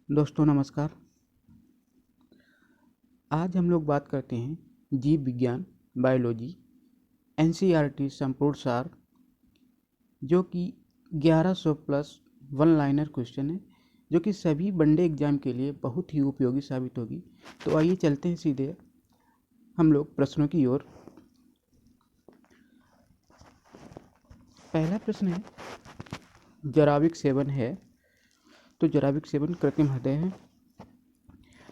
दोस्तों नमस्कार। आज हम लोग बात करते हैं जीव विज्ञान बायोलॉजी एनसीईआरटी संपूर्ण सार, जो कि 1100 प्लस वन लाइनर क्वेश्चन है, जो कि सभी वनडे एग्जाम के लिए बहुत ही उपयोगी साबित होगी। तो आइए चलते हैं सीधे हम लोग प्रश्नों की ओर। पहला प्रश्न है, जराविक सेवन है तो जराविक सेवन कृत्रिम हृदय है।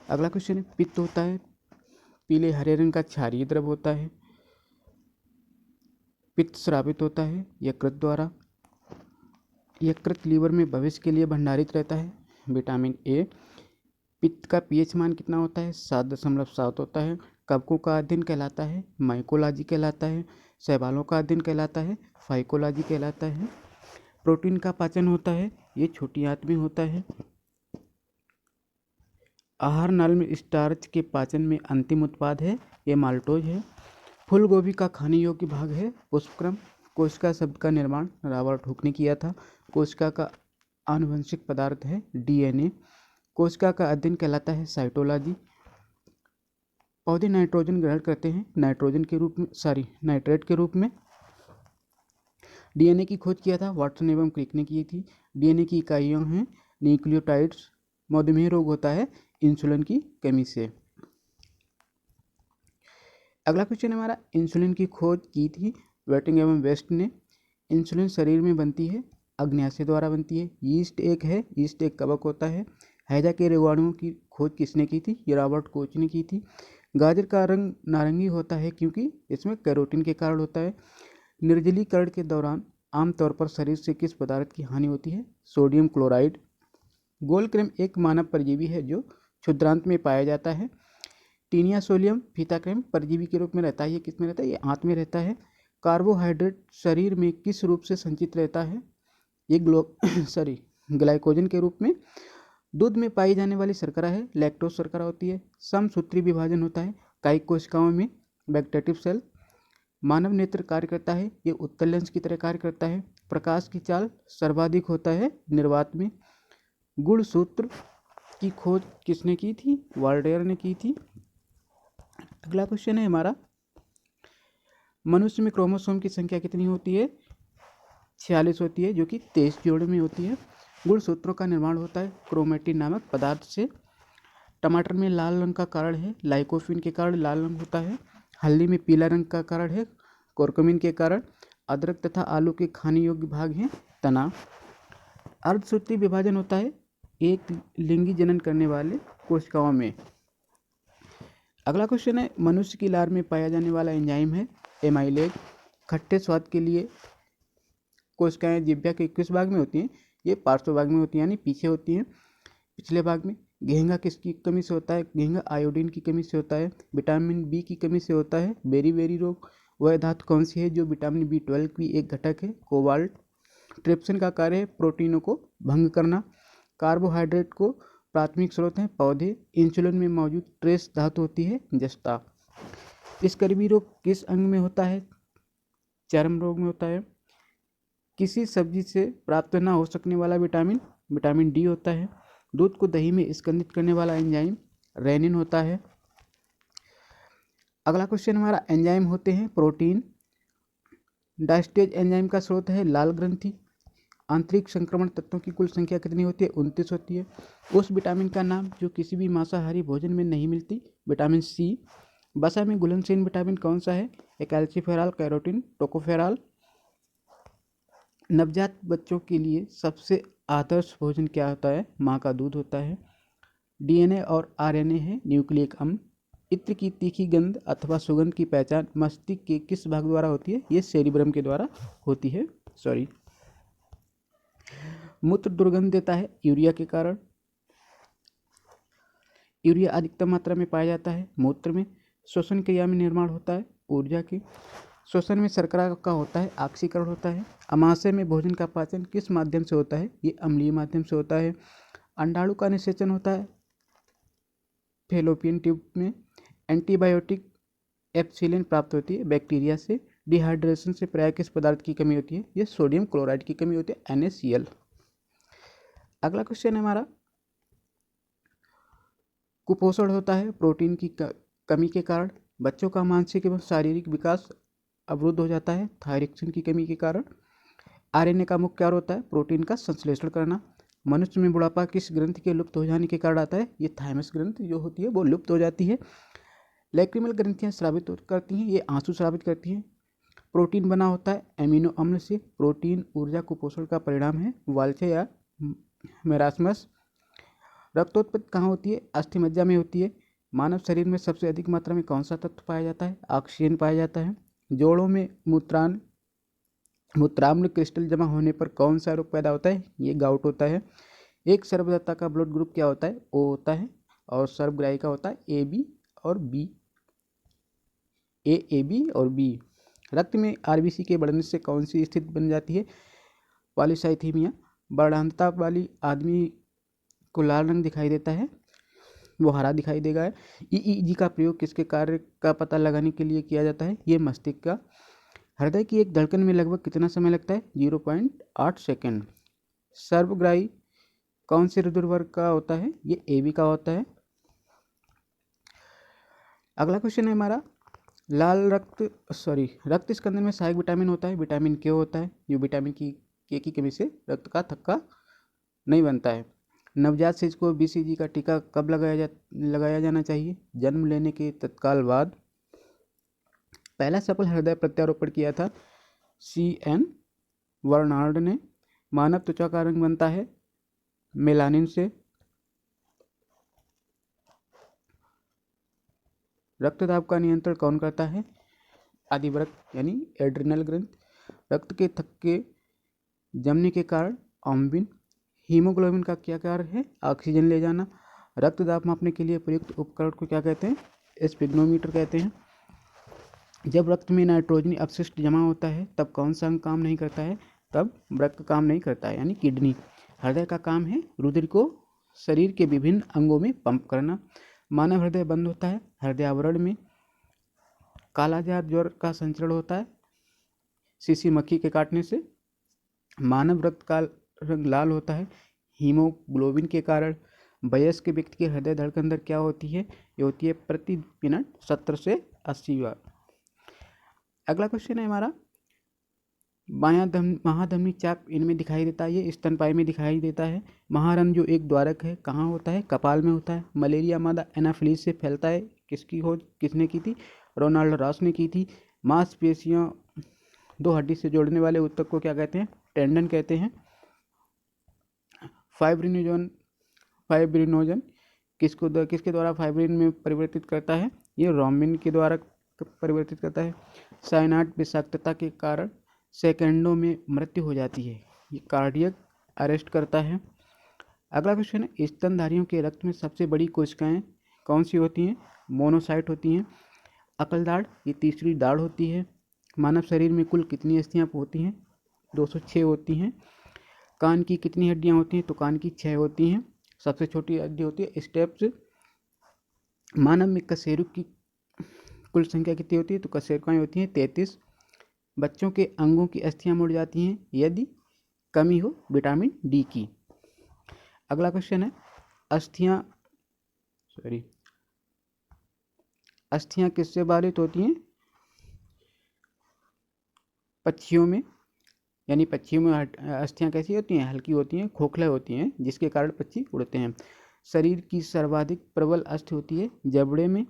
अगला क्वेश्चन है, पित्त होता है, पीले हरे रंग का क्षारीय द्रव होता है। पित्त स्रावित होता है यकृत द्वारा। यकृत लीवर में भविष्य के लिए भंडारित रहता है। Vitamin A. पित्त का पीएच मान कितना होता है? 7.7 होता है। कवकों का अध्ययन कहलाता है माइकोलॉजी कहलाता है। शैवालों का अध्ययन कहलाता है फाइकोलॉजी कहलाता है। प्रोटीन का पाचन होता है, ये छोटी आंत में होता है। आहार नाल में स्टार्च के पाचन में अंतिम उत्पाद है, ये माल्टोज है। फूल गोभी का खाने योग्य भाग है पुष्पक्रम। कोशिका शब्द का निर्माण रॉबर्ट हुक ने किया था। कोशिका का आनुवंशिक पदार्थ है डीएनए। कोशिका का अध्ययन कहलाता है साइटोलॉजी। पौधे नाइट्रोजन ग्रहण करते हैं नाइट्रेट के रूप में। डीएनए की खोज किया था वाटसन एवं क्रिक ने की थी। डीएनए की इकाइयां हैं न्यूक्लियोटाइड्स। मधुमेह रोग होता है इंसुलिन की कमी से। अगला क्वेश्चन हमारा, इंसुलिन की खोज की थी वेटिंग एवं वेस्ट ने। इंसुलिन शरीर में बनती है अग्न्याशय द्वारा बनती है। यीस्ट एक कवक होता है। हैजा के रोगाणुओं की खोज किसने की थी? ये रॉबर्ट कोच ने की थी। गाजर का रंग नारंगी होता है क्योंकि इसमें कैरोटीन के कारण होता है। निर्जलीकरण के दौरान आमतौर पर शरीर से किस पदार्थ की हानि होती है? Sodium chloride. गोलक्रम एक मानव परजीवी है जो क्षुद्रांत में पाया जाता है। टीनिया सोलियम फीताक्रम परजीवी के रूप में रहता है, ये किस में रहता है? ये आंत में रहता है। कार्बोहाइड्रेट शरीर में किस रूप से संचित रहता है? ये ग्लाइकोजन के रूप में। दूध में पाई जाने वाली शर्करा है लैक्टोज शर्करा होती है। समसूत्री विभाजन होता है कायिक कोशिकाओं में वेजिटेटिव सेल। मानव नेत्र कार्य करता है, ये उत्तल लेंस की तरह कार्य करता है। प्रकाश की चाल सर्वाधिक होता है निर्वात में। गुणसूत्र की खोज किसने की थी? वाल्डेयर ने की थी। अगला क्वेश्चन है हमारा, मनुष्य में क्रोमोसोम की संख्या कितनी होती है? 46 होती है, जो कि 23 जोड़े में होती है। गुणसूत्रों का निर्माण होता है क्रोमेटिन नामक पदार्थ से। टमाटर में लाल रंग का कारण है लाइकोपिन के कारण लाल रंग होता है। हल्दी में पीला रंग का कारण है कुरकुमिन के कारण। अदरक तथा आलू के खाने योग्य भाग हैं तना। अर्धसूत्री विभाजन होता है एक लिंगी जनन करने वाले कोशिकाओं में। अगला क्वेश्चन है, मनुष्य की लार में पाया जाने वाला एंजाइम है एमाइलेज। खट्टे स्वाद के लिए कोशिकाएं जिह्वा के किस भाग में होती हैं? ये पार्श्व भाग में होती हैं, यानी पीछे होती हैं पिछले भाग में। घेंगा किसकी कमी से होता है? घेंगा आयोडीन की कमी से होता है। विटामिन बी की कमी से होता है बेरी रोग। वह धातु कौन सी है जो विटामिन B12 की एक घटक है? कोबाल्ट। ट्रिप्सिन का कार्य है प्रोटीनों को भंग करना। कार्बोहाइड्रेट को प्राथमिक स्रोत हैं पौधे। इंसुलिन में मौजूद ट्रेस धातु होती है जस्ता। स्कर्वी रोग किस अंग में होता है? चर्म रोग में होता है। किसी सब्जी से प्राप्त न हो सकने वाला विटामिन डी होता है। दूध को दही में स्कंदित करने वाला एंजाइम रेनिन होता है। अगला क्वेश्चन हमारा, एंजाइम होते हैं प्रोटीन। डायस्टेज एंजाइम का स्रोत है लाल ग्रंथि। आंतरिक संक्रमण तत्वों की कुल संख्या कितनी होती है? 29 होती है। उस विटामिन का नाम जो किसी भी मांसाहारी भोजन में नहीं मिलती? Vitamin C. वसा में घुलनशील विटामिन कौन सा है? Calciferol, carotene, tocopherol. नवजात बच्चों के लिए सबसे आदर्श भोजन क्या होता है? माँ का दूध होता है। डीएनए और आरएनए है न्यूक्लिक अम्ल। इत्र की तीखी गंध अथवा सुगंध की पहचान मस्तिष्क के किस भाग द्वारा होती है? ये सेरिब्रम के द्वारा होती है। मूत्र दुर्गंध देता है यूरिया के कारण। यूरिया अधिकतम मात्रा में पाया जाता है मूत्र में। श्वसन क्रिया में निर्माण होता है ऊर्जा की। श्वसन में शर्करा का होता है ऑक्सीकरण होता है। अमाशय में भोजन का पाचन किस माध्यम से होता है? ये अम्लीय माध्यम से होता है। अंडाणु का निषेचन होता है फेलोपियन ट्यूब में। एंटीबायोटिक एप्सिलिन प्राप्त होती है बैक्टीरिया से। डिहाइड्रेशन से प्राय किस पदार्थ की कमी होती है? ये सोडियम क्लोराइड की कमी होती है NaCl। अगला क्वेश्चन है हमारा, कुपोषण होता है प्रोटीन की कमी के कारण। बच्चों का मानसिक एवं शारीरिक विकास अवरुद्ध हो जाता है थायरॉक्सिन की कमी के कारण। आरएनए का मुख्य कार्य होता है प्रोटीन का संश्लेषण करना। मनुष्य में बुढ़ापा किस ग्रंथि के लुप्त हो जाने के कारण आता है? ये थाइमस ग्रंथि जो होती है वो लुप्त हो जाती है। लैक्रिमल ग्रंथियाँ स्रावित करती हैं, ये आंसू स्रावित करती हैं। प्रोटीन बना होता है एमिनो अम्ल से। प्रोटीन ऊर्जा कुपोषण का परिणाम है। वाल्चे या मेरास्मस। रक्तोत्पत्ति कहाँ होती है? अस्थि मज्जा में होती है। मानव शरीर में सबसे अधिक मात्रा में कौन सा तत्व पाया जाता है? ऑक्सीजन पाया जाता है। जोड़ों में मूत्राम्ल क्रिस्टल जमा होने पर कौन सा रोग पैदा होता है? ये गाउट होता है। एक सर्वदाता का ब्लड ग्रुप क्या होता है? ओ होता है। और सर्वग्राही का होता है ए बी और बी, ए बी और बी। रक्त में आरबीसी के बढ़ने से कौन सी स्थिति बन जाती है? पॉलीसाइथीमिया। वर्णांतता वाली आदमी को लाल रंग दिखाई देता है, वो हरा दिखाई देगा। ईईजी का प्रयोग किसके कार्य का पता लगाने के लिए किया जाता है? ये मस्तिष्क का। हृदय की एक धड़कन में लगभग कितना समय लगता है? 0.8 सेकेंड। सर्वग्राही कौन से रुधिर वर्ग का होता है? ये एबी का होता है। अगला क्वेश्चन है हमारा रक्त स्कंदन में सहायक विटामिन होता है, विटामिन के होता है। जो विटामिन के की कमी से रक्त का थक्का नहीं बनता है। नवजात शिशु को बीसीजी का टीका कब लगाया जाना चाहिए? जन्म लेने के तत्काल बाद। पहला सफल हृदय प्रत्यारोपण किया था CN बर्नार्ड ने। मानव त्वचा का रंग बनता है मेलानिन से। रक्तदाब का नियंत्रण कौन करता है? आदिवृक्क यानी एड्रिनल ग्रंथि। रक्त के थक्के जमने के कारण ऑम्बिन। हीमोग्लोबिन का क्या कार्य है? ऑक्सीजन ले जाना। रक्तदाब मापने के लिए प्रयुक्त उपकरण को क्या कहते हैं? स्पिग्नोमीटर कहते हैं। जब रक्त में नाइट्रोजनी अपशिष्ट जमा होता है तब कौन सा अंग काम नहीं करता है? तब वृक्क काम नहीं करता है यानी किडनी। हृदय का काम है रुधिर को शरीर के विभिन्न अंगों में पंप करना। मानव हृदय बंद होता है हृदय आवरण में। कालाजार ज्वर का संचरण होता है सीसी मक्खी के काटने से। मानव रक्त का रंग लाल होता है हीमोग्लोबिन के कारण। वयस्क व्यक्ति की हृदय धड़कन दर क्या होती है? ये होती है प्रति मिनट 70 से 80 बार। अगला क्वेश्चन है हमारा महाधमनी चाप इनमें दिखाई देता है, ये स्तनपायी में दिखाई देता है। महारंध्र जो एक द्वारक है कहाँ होता है? कपाल में होता है। मलेरिया मादा एनाफिलीज से फैलता है, किसकी खोज किसने की थी? रोनाल्ड रॉस ने की थी। मांसपेशियों दो हड्डी से जोड़ने वाले ऊतक को क्या कहते हैं? टेंडन कहते हैं। फाइब्रिनोजन किसके द्वारा फाइब्रिन में परिवर्तित करता है? ये रोमिन के द्वारा परिवर्तित करता है। साइनाइड विषाक्तता के कारण सेकेंडों में मृत्यु हो जाती है, ये कार्डियक अरेस्ट करता है। अगला क्वेश्चन है स्तनधारियों के रक्त में सबसे बड़ी कोशिकाएं कौन सी होती हैं? मोनोसाइट होती हैं। अकल दाढ़ ये तीसरी दाढ़ होती है। मानव शरीर में कुल कितनी अस्थियां होती हैं? 206 होती हैं। कान की कितनी हड्डियां होती हैं? तो कान की 6 होती हैं। सबसे छोटी हड्डी होती है स्टेप्स। मानव में कशेरुक की कुल संख्या कितनी होती है? तो कशेरुकाएं होती हैं 33। बच्चों के अंगों की अस्थियां मुड़ जाती हैं यदि कमी हो विटामिन डी की। अगला क्वेश्चन है अस्थियां किससे बाधित होती हैं? पक्षियों में, यानी पक्षियों में अस्थियां कैसी होती हैं? हल्की होती हैं, खोखले होती हैं, जिसके कारण पक्षी उड़ते हैं। शरीर की सर्वाधिक प्रबल अस्थि होती है जबड़े में।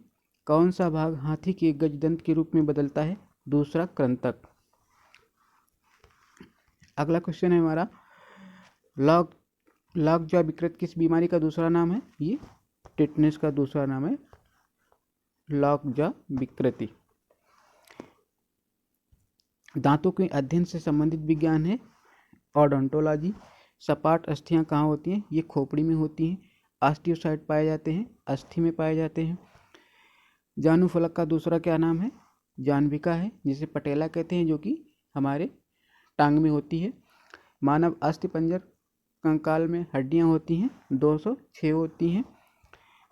कौन सा भाग हाथी के गजदंत के रूप में बदलता है? दूसरा कृंतक। अगला क्वेश्चन है हमारा लॉकजॉ विकृत किस बीमारी का दूसरा नाम है? ये टिटनेस का दूसरा नाम है लॉकजॉ विकृति। दांतों के अध्ययन से संबंधित विज्ञान है ओडोंटोलॉजी। सपाट अस्थियां कहाँ होती हैं? ये खोपड़ी में होती हैं। ऑस्टियोसाइट पाए जाते हैं अस्थि में पाए जाते हैं। जानुफलक का दूसरा क्या नाम है? जान्हविका है, जिसे पटेला कहते हैं, जो कि हमारे टांग में होती है। मानव अस्थिपंजर कंकाल में हड्डियां होती हैं 206 होती हैं।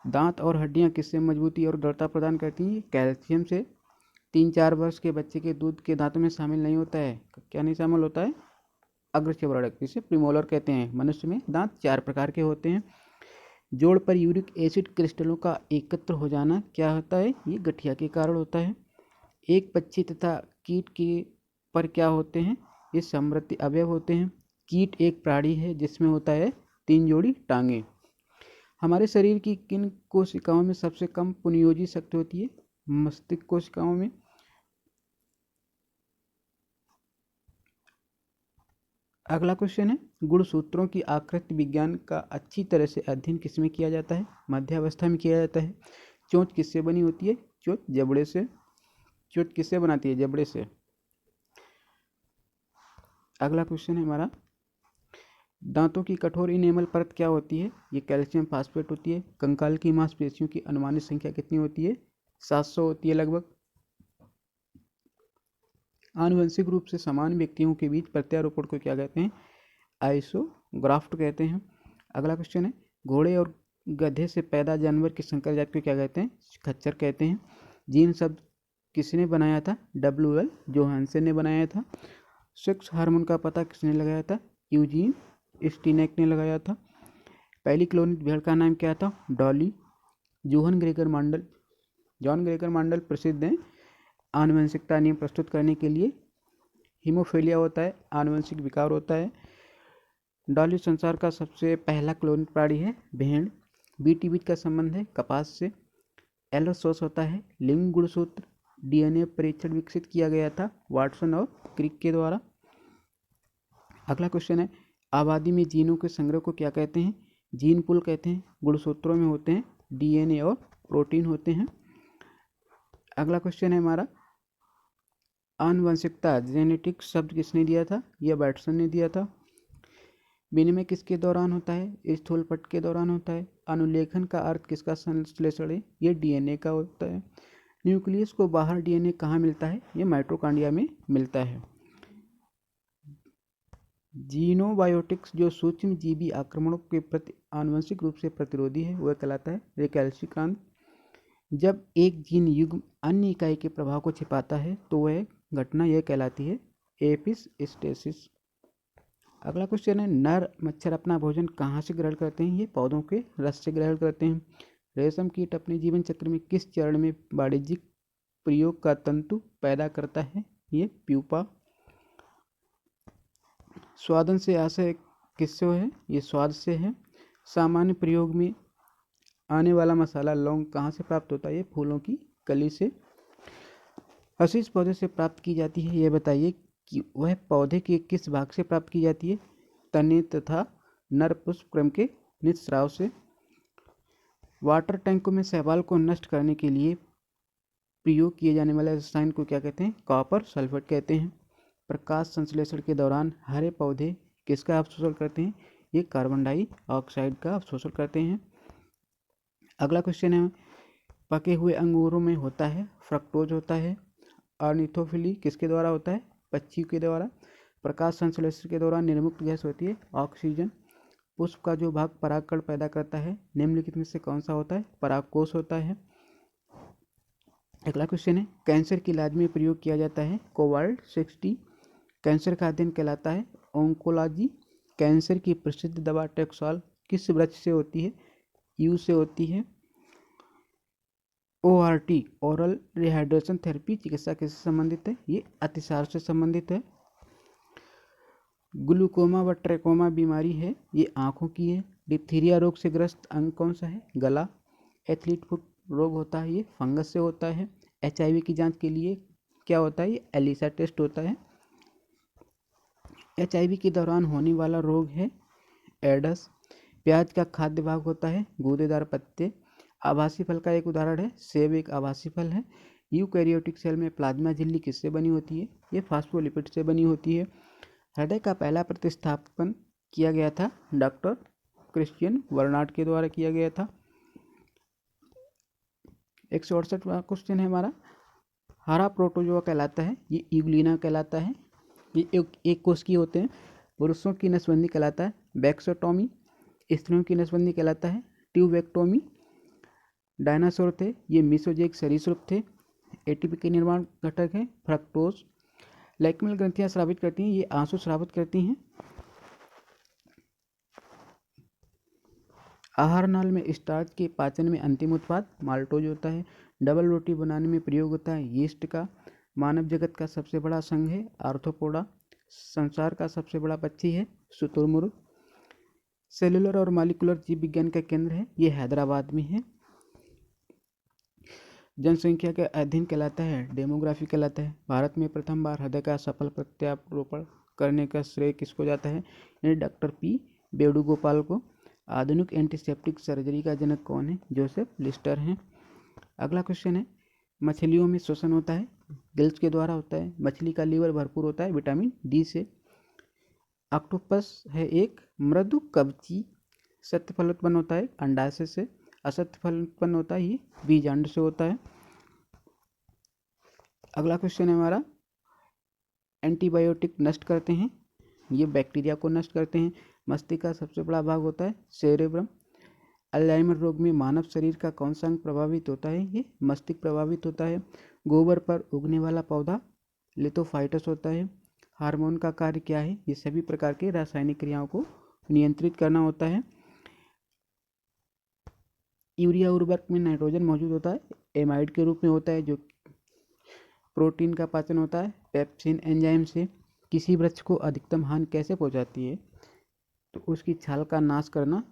दांत और हड्डियां किससे मजबूती और दृढ़ता प्रदान करती हैं? कैल्शियम से। 3-4 वर्ष के बच्चे के दूध के दांतों में शामिल नहीं होता है, क्या नहीं शामिल होता है? अग्रचर्वणक, जिसे प्रीमोलर कहते हैं। मनुष्य में दांत 4 प्रकार के होते हैं। जोड़ पर यूरिक एसिड क्रिस्टलों का एकत्र हो जाना क्या होता है, ये गठिया के कारण होता है। एक पक्षी तथा कीट के पर क्या होते हैं, ये समवर्ती अवयव होते हैं। कीट एक प्राणी है जिसमें होता है 3 जोड़ी टांगे। हमारे शरीर की किन कोशिकाओं में सबसे कम पुनयोजी शक्ति होती है, मस्तिष्क कोशिकाओं में। अगला क्वेश्चन है, गुणसूत्रों की आकृति विज्ञान का अच्छी तरह से अध्ययन किसमें किया जाता है, मध्यावस्था में किया जाता है। चोंच किससे बनी होती है, चोंच जबड़े से। चोंच किससे बनाती है, जबड़े से। अगला क्वेश्चन है हमारा, दांतों की कठोर इनेमल परत क्या होती है, ये कैल्शियम फास्फेट होती है। कंकाल की मांसपेशियों की अनुमानित संख्या कितनी होती है, 700 होती है लगभग। आनुवंशिक रूप से समान व्यक्तियों के बीच प्रत्यारोपण को क्या कहते हैं, आइसोग्राफ्ट कहते हैं। अगला क्वेश्चन है, घोड़े और गधे से पैदा जानवर की संकर जाति को क्या कहते हैं, खच्चर कहते हैं। जीन शब्द किसने बनाया था, WL जोहानसन ने बनाया था। सेक्स हार्मोन का पता किसने लगाया था, यूजीन स्टीनेक ने लगाया था। पहली क्लोनित भेड़ का नाम क्या था, डॉली। जॉन ग्रेगर मांडल प्रसिद्ध हैं आनुवंशिकता नियम प्रस्तुत करने के लिए। हीमोफीलिया होता है, आनुवंशिक विकार होता है। डॉली संसार का सबसे पहला क्लोनित प्राणी है, भेड़। बीटी बीज का संबंध है कपास से। एलोसोस होता है लिंग गुणसूत्र। DNA परीक्षण विकसित किया गया था वाटसन और क्रिक के द्वारा। अगला क्वेश्चन है, आबादी में जीनों के संग्रह को क्या कहते हैं, जीन पूल कहते हैं। गुणसूत्रों में होते हैं DNA और प्रोटीन होते हैं। अगला क्वेश्चन है हमारा, आनुवंशिकता जेनेटिक शब्द किसने दिया था, यह बैटसन ने दिया था। विनिमय किसके दौरान होता है, स्थूलपट के दौरान होता है। अनुलेखन का अर्थ किसका संश्लेषण है, ये DNA का होता है। न्यूक्लियस को बाहर DNA कहाँ मिलता है, ये माइटोकॉन्ड्रिया में मिलता है। जीनोबायोटिक्स जो सूक्ष्म जीवी आक्रमणों के प्रति आनुवंशिक रूप से प्रतिरोधी है वह कहलाता है रिकैल्सिट्रांट। जब एक जीन युग्म अन्य इकाई के प्रभाव को छिपाता है तो वह घटना यह कहलाती है एपिस्टेसिस। अगला क्वेश्चन है, नर मच्छर अपना भोजन कहाँ से ग्रहण करते हैं, ये पौधों के रस से ग्रहण करते हैं। रेशम कीट अपने जीवन चक्र में किस चरण में वाणिज्यिक प्रयोग का तंतु पैदा करता है, ये प्यूपा। स्वादन से आशय किससे है, ये स्वाद से है। सामान्य प्रयोग में आने वाला मसाला लौंग कहाँ से प्राप्त होता है, ये फूलों की कली से। हशीश पौधे से प्राप्त की जाती है, यह बताइए कि वह पौधे के किस भाग से प्राप्त की जाती है, तने तथा नर पुष्प क्रम के निस्राव से। वाटर टैंकों में शैवाल को नष्ट करने के लिए प्रयोग किए जाने वाले रसायन को क्या कहते हैं, कॉपर सल्फेट कहते हैं। प्रकाश संश्लेषण के दौरान हरे पौधे किसका अवशोषण करते हैं, ये कार्बन डाइऑक्साइड का अवशोषण करते हैं। अगला क्वेश्चन है, पके हुए अंगूरों में होता है फ्रक्टोज होता है। ऑर्निथोफिली किसके द्वारा होता है, पक्षी के द्वारा। प्रकाश संश्लेषण के दौरान निर्मुक्त गैस होती है ऑक्सीजन। पुष्प का जो भाग परागकण पैदा करता है निम्नलिखित में से कौन सा होता है, परागकोश होता है। अगला क्वेश्चन है, कैंसर के इलाज में प्रयोग किया जाता है कोबाल्ट-60। कैंसर का अध्ययन कहलाता है ओंकोलॉजी। कैंसर की प्रसिद्ध दवा टैक्सोल किस वृक्ष से होती है, यू से होती है। ORT ओरल रिहाइड्रेशन थेरेपी चिकित्सा किससे संबंधित है, ये अतिसार से संबंधित है। ग्लूकोमा व ट्रैकोमा बीमारी है, ये आँखों की है। डिप्थीरिया रोग से ग्रस्त अंग कौन सा है, गला। एथलीट फुट रोग होता है, ये फंगस से होता है। HIV की जांच के लिए क्या होता है, ये एलिसा टेस्ट होता है। HIV के दौरान होने वाला रोग है एडस। प्याज का खाद्य भाग होता है गूदेदार पत्ते। आभासी फल का एक उदाहरण है सेब, एक आभासी फल है। यूकैरियोटिक सेल में प्लाज्मा झिल्ली किससे बनी होती है, ये फास्फोलिपिड से बनी होती है। हृदय का पहला प्रतिस्थापन किया गया था डॉक्टर क्रिश्चियन बर्नार्ड के द्वारा किया गया था। 168वां क्वेश्चन है हमारा, हरा प्रोटोजोआ कहलाता है, ये यूग्लिना कहलाता है। ये एक कोशिकीय होते हैं। पुरुषों की नसबंदी कहलाता है बैक्सोटोमी। स्त्रियों की नसबंदी कहलाता है ट्यूबेक्टोमी। डायनासोर थे, ये मीसोजेक सरीसृप थे। ATP के निर्माण घटक है फ्रक्टोज। लैक्रिमल ग्रंथियां स्रावित करती हैं, ये आंसू स्रावित करती हैं। आहार नाल में स्टार्च के पाचन में अंतिम उत्पाद माल्टोज होता है। डबल रोटी बनाने में प्रयोग होता है यीस्ट का। मानव जगत का सबसे बड़ा संघ है आर्थ्रोपोडा। संसार का सबसे बड़ा पक्षी है शुतुरमुर्ग। सेलुलर और मॉलिक्यूलर जीव विज्ञान का केंद्र है ये हैदराबाद में है। जनसंख्या का अध्ययन कहलाता है डेमोग्राफी कहलाता है। भारत में प्रथम बार हृदय का सफल प्रत्यारोपण करने का श्रेय किसको जाता है? यानी डॉक्टर पी वेणुगोपाल को। आधुनिक एंटीसेप्टिक सर्जरी का जनक कौन है? जोसेफ लिस्टर हैं। अगला क्वेश्चन है, मछलियों में श्वसन होता है गिल्स के द्वारा होता है। मछली का लीवर भरपूर होता है विटामिन डी से। ऑक्टोपस है एक मृदु कवची। सत्य फल उत्पन्न होता है अंडाशय से। असत्य फल उत्पन्न होता है ये बीजांड से होता है। अगला क्वेश्चन है हमारा, एंटीबायोटिक नष्ट करते हैं ये बैक्टीरिया को नष्ट करते हैं। मस्तिष्क का सबसे बड़ा भाग होता है सेरेब्रम। अल्जाइमर रोग में मानव शरीर का कौन सा अंग प्रभावित होता है? ये मस्तिष्क प्रभावित होता है। गोबर पर उगने वाला पौधा लिथोफाइटस होता है। हार्मोन का कार्य क्या है? ये सभी प्रकार के रासायनिक क्रियाओं को नियंत्रित करना होता है। यूरिया उर्वरक में नाइट्रोजन मौजूद होता है एमाइड के रूप में होता है जो प्रोटीन का पाचन होता है पेप्सिन एंजाइम से। किसी वृक्ष को अधिकतम हानि कैसे पहुंचाती है? तो उसकी छाल का नाश करना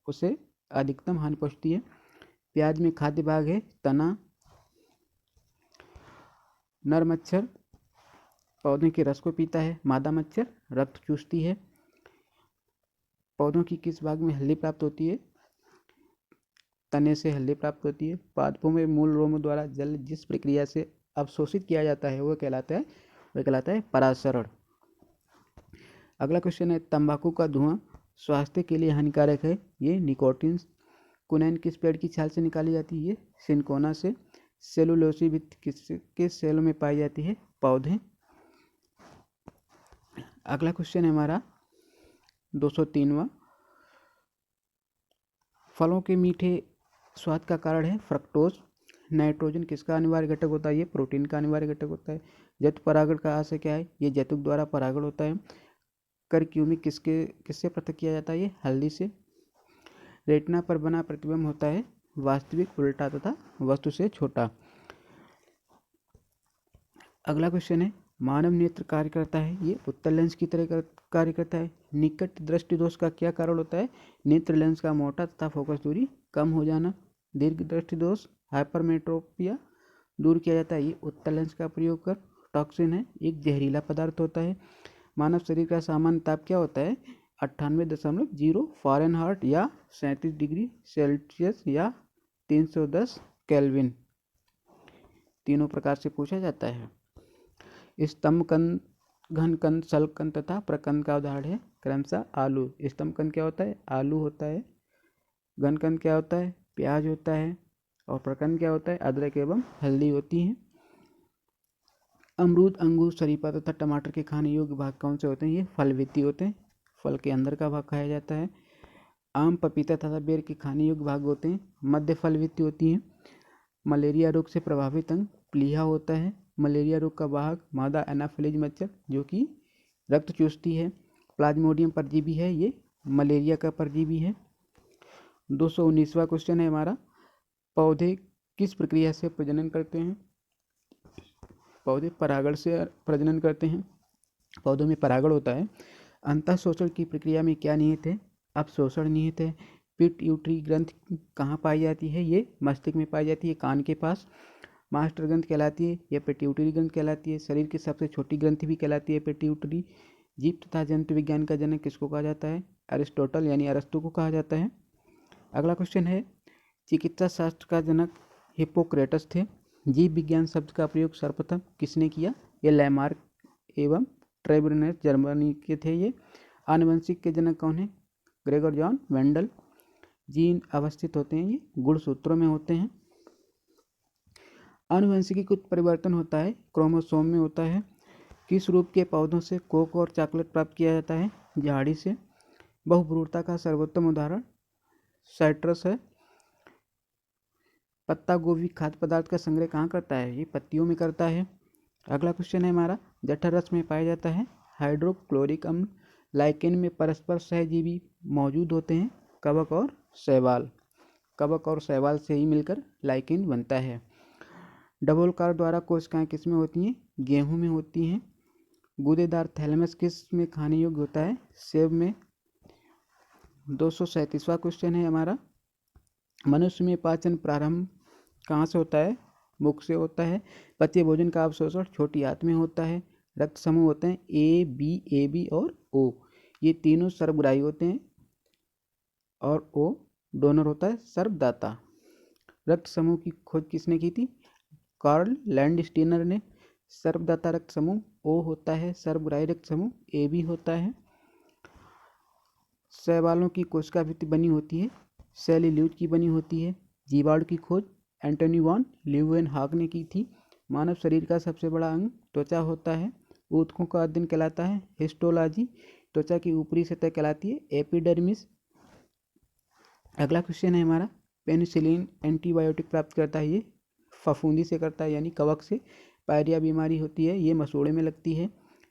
उसे अधिकतम हानि पहुंचती है। प्याज में खाद्य भाग है तना। नर मच्छर पौधे के रस को पीता है। मादा मच्छर रक्त चूसती है। पौधों की किस भाग में हल्दी प्राप्त होती है? तने से हल्दी प्राप्त होती है। पादपों में मूल रोमों द्वारा जल जिस प्रक्रिया से अवशोषित किया जाता है वह कहलाता है परासरण। अगला क्वेश्चन है, तंबाकू का धुआं स्वास्थ्य के लिए हानिकारक है ये निकोटीन। कुनैन किस पेड़ की छाल से निकाली जाती है? ये सिनकोना से। सेलुलोसिस भित्ति किसके सेलों में पाई जाती है? पौधे। अगला क्वेश्चन है हमारा 203वां, फलों के मीठे स्वाद का कारण है फ्रक्टोज। नाइट्रोजन किसका अनिवार्य घटक होता है? ये प्रोटीन का अनिवार्य घटक होता है। जैतु परागण का आशय क्या है? ये जैतुक द्वारा परागण होता है। करक्यूमिक किससे पृथक किया जाता है? ये हल्दी से। रेटिना पर बना प्रतिबिंब होता है वास्तविक, उल्टा तथा वस्तु से छोटा। अगला क्वेश्चन है, मानव नेत्र कार्य करता है ये उत्तल लेंस की तरह कार्य करता है। निकट दृष्टि दोष का क्या कारण होता है? नेत्र लेंस का मोटा तथा फोकस दूरी कम हो जाना। दीर्घ दृष्टि दोष हाइपरमेट्रोपिया दूर किया जाता है ये उत्तल लेंस का प्रयोग कर। टॉक्सिन है एक जहरीला पदार्थ होता है। मानव शरीर का सामान्य ताप क्या होता है? 98.0 फ़ारेनहाइट या 37 डिग्री सेल्सियस या 310 केल्विन। तीनों प्रकार से पूछा जाता है। स्तंभ कंद, घन कंद, सल कंद तथा प्रकंद का उदाहरण है क्रमशः आलू। स्तंभ कंद क्या होता है? आलू होता है। घन कंद क्या होता है? प्याज होता है। और प्रकंद क्या होता है? अदरक एवं हल्दी होती है। अमरूद, अंगूर, शरीफा तथा टमाटर के खाने योग्य भाग कौन से होते हैं? ये फल वित्ती होते हैं। फल के अंदर का भाग खाया जाता है। आम, पपीता तथा बेर के खाने योग्य भाग होते हैं मध्य फल वित्ती होती हैं। मलेरिया रोग से प्रभावित अंग प्लीहा होता है। मलेरिया रोग का वाहक मादा एनाफिलीज मच्छर जो कि रक्त चूसती है। प्लाज्मोडियम परजीवी है ये मलेरिया का परजीवी है। 219वां क्वेश्चन है हमारा, पौधे किस प्रक्रिया से प्रजनन करते हैं? पौधे परागण से प्रजनन करते हैं। पौधों में परागण होता है। अंतःशोषण की प्रक्रिया में क्या निहित है? अपशोषण निहित है। पिट्यूटरी ग्रंथि कहाँ पाई जाती है? ये मस्तिष्क में पाई जाती है कान के पास। मास्टर ग्रंथ कहलाती है या पिट्यूटरी ग्रंथ कहलाती है। शरीर की सबसे छोटी ग्रंथि भी कहलाती है पिट्यूटरी। जीव तथा जंतु विज्ञान का जनक किसको कहा जाता है? अरिस्टोटल यानी अरस्तु को कहा जाता है। अगला क्वेश्चन है, चिकित्सा शास्त्र का जनक हिप्पोक्रेटस थे। जीव विज्ञान शब्द का प्रयोग सर्वप्रथम किसने किया? ये लैमार्क एवं ट्रेबरनेस जर्मनी के थे ये। आनुवंशिक के जनक कौन है? Gregor John वेंडल। जीन अवस्थित होते हैं ये गुणसूत्रों में होते हैं। आनुवंशिकी कुछ परिवर्तन होता है क्रोमोसोम में होता है। किस रूप के पौधों से कोक और चॉकलेट प्राप्त किया जाता है? झाड़ी से। बहुभ्रूणता का सर्वोत्तम उदाहरण साइट्रस है। पत्ता गोभी खाद्य पदार्थ का संग्रह कहाँ करता है? ये पत्तियों में करता है। अगला क्वेश्चन है हमारा, जठर रस में पाया जाता है हाइड्रोक्लोरिक अम्ल। लाइकेन में परस्पर सहजीवी मौजूद होते हैं कवक और शैवाल। कवक और शैवाल से ही मिलकर लाइकेन बनता है। डबोलकार द्वारा कोशिकाएं किस में होती हैं? गेहूं में होती हैं। गूदेदार थैलेमस किस में खाने योग्य होता है? सेब में। 237वां क्वेश्चन है हमारा, मनुष्य में पाचन प्रारंभ कहाँ से होता है? मुख से होता है। पच्य भोजन का अवशोषण छोटी आंत में होता है। रक्त समूह होते हैं ए बी और ओ, ये तीनों सर्वग्राही होते हैं और ओ डोनर होता है, सर्वदाता। रक्त समूह की खोज किसने की थी? कार्ल लैंडस्टीनर ने। सर्वदाता रक्त समूह ओ होता है, सर्वग्राही रक्त समूह ए बी होता है। शैवालों की कोशिका भित्ति बनी होती है सेल्यूलोज की बनी होती है। जीवाणु की खोज एंटोनी वॉन लीeuwenhoek ने की थी। मानव शरीर का सबसे बड़ा अंग त्वचा होता है। ऊतकों का अध्ययन कहलाता है हिस्टोलॉजी। त्वचा की ऊपरी सतह कहलाती है एपिडर्मिस। अगला क्वेश्चन है हमारा, पेनिसिलिन एंटीबायोटिक प्राप्त करता है, ये फफूंदी से करता है यानी कवक से। पायरिया बीमारी होती है, ये मसूड़े में लगती है।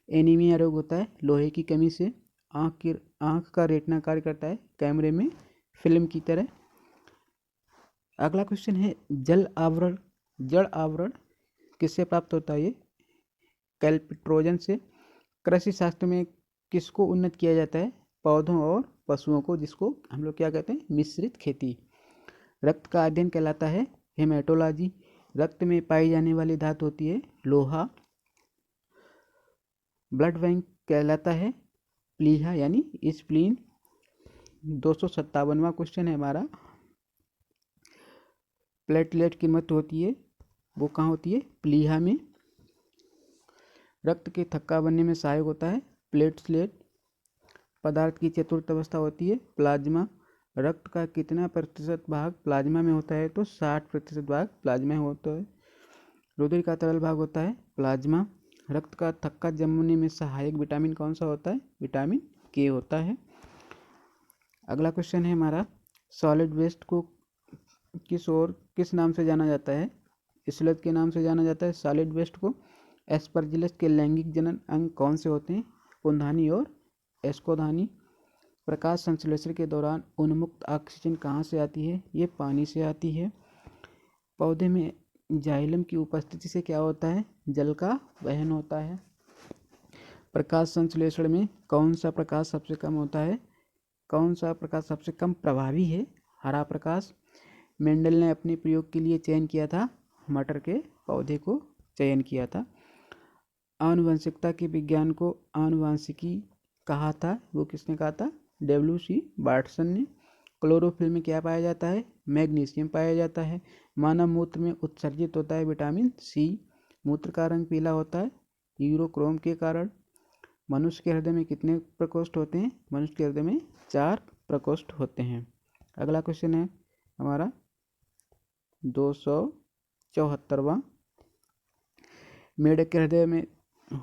एनीमिया रोग होता है लोहे की कमी से। आँख का रेटिना कार्य करता है कैमरे में फिल्म की तरह। अगला क्वेश्चन है, जड़ आवरण किससे प्राप्त होता है? ये कैल्पिट्रोजन से। कृषि शास्त्र में किसको उन्नत किया जाता है? पौधों और पशुओं को, जिसको हम लोग क्या कहते हैं? मिश्रित खेती। रक्त का अध्ययन कहलाता है हेमेटोलॉजी। रक्त में पाई जाने वाली धातु होती है लोहा। ब्लड बैंक कहलाता है प्लीहा यानी स्प्लीन। 257वां क्वेश्चन है हमारा, प्लेटलेट की मृत्यु होती है, वो कहाँ होती है? प्लीहा में। रक्त के थक्का बनने में सहायक होता है प्लेटलेट। पदार्थ की चतुर्थ अवस्था होती है प्लाज्मा। रक्त का कितना प्रतिशत भाग प्लाज्मा में होता है? तो 60% भाग प्लाज्मा में होता है। रुधिर का तरल भाग होता है प्लाज्मा। रक्त का थक्का जमने में सहायक विटामिन कौन सा होता है? विटामिन के होता है। अगला क्वेश्चन है हमारा, सॉलिड वेस्ट को किस नाम से जाना जाता है? स्लज के नाम से जाना जाता है सॉलिड वेस्ट को। एस्परजिलस के लैंगिक जनन अंग कौन से होते हैं? पुंधानी और एस्कोधानी। प्रकाश संश्लेषण के दौरान उन्मुक्त ऑक्सीजन कहाँ से आती है? ये पानी से आती है। पौधे में जाइलम की उपस्थिति से क्या होता है? जल का वहन होता है। प्रकाश संश्लेषण में कौन सा प्रकाश सबसे कम होता है? कौन सा प्रकाश सबसे कम प्रभावी है? हरा प्रकाश। मेंडल ने अपने प्रयोग के लिए चयन किया था मटर के पौधे को चयन किया था। आनुवंशिकता के विज्ञान को आनुवांशिकी कहा था, वो किसने कहा था? W.C. बार्टसन ने। क्लोरोफिल में क्या पाया जाता है? मैग्नीशियम पाया जाता है। मानव मूत्र में उत्सर्जित होता है विटामिन सी। मूत्र का रंग पीला होता है यूरोक्रोम के कारण। मनुष्य के हृदय में कितने प्रकोष्ठ होते हैं? मनुष्य के हृदय में 4 प्रकोष्ठ होते हैं। अगला क्वेश्चन है हमारा 274वां, मेढक के हृदय में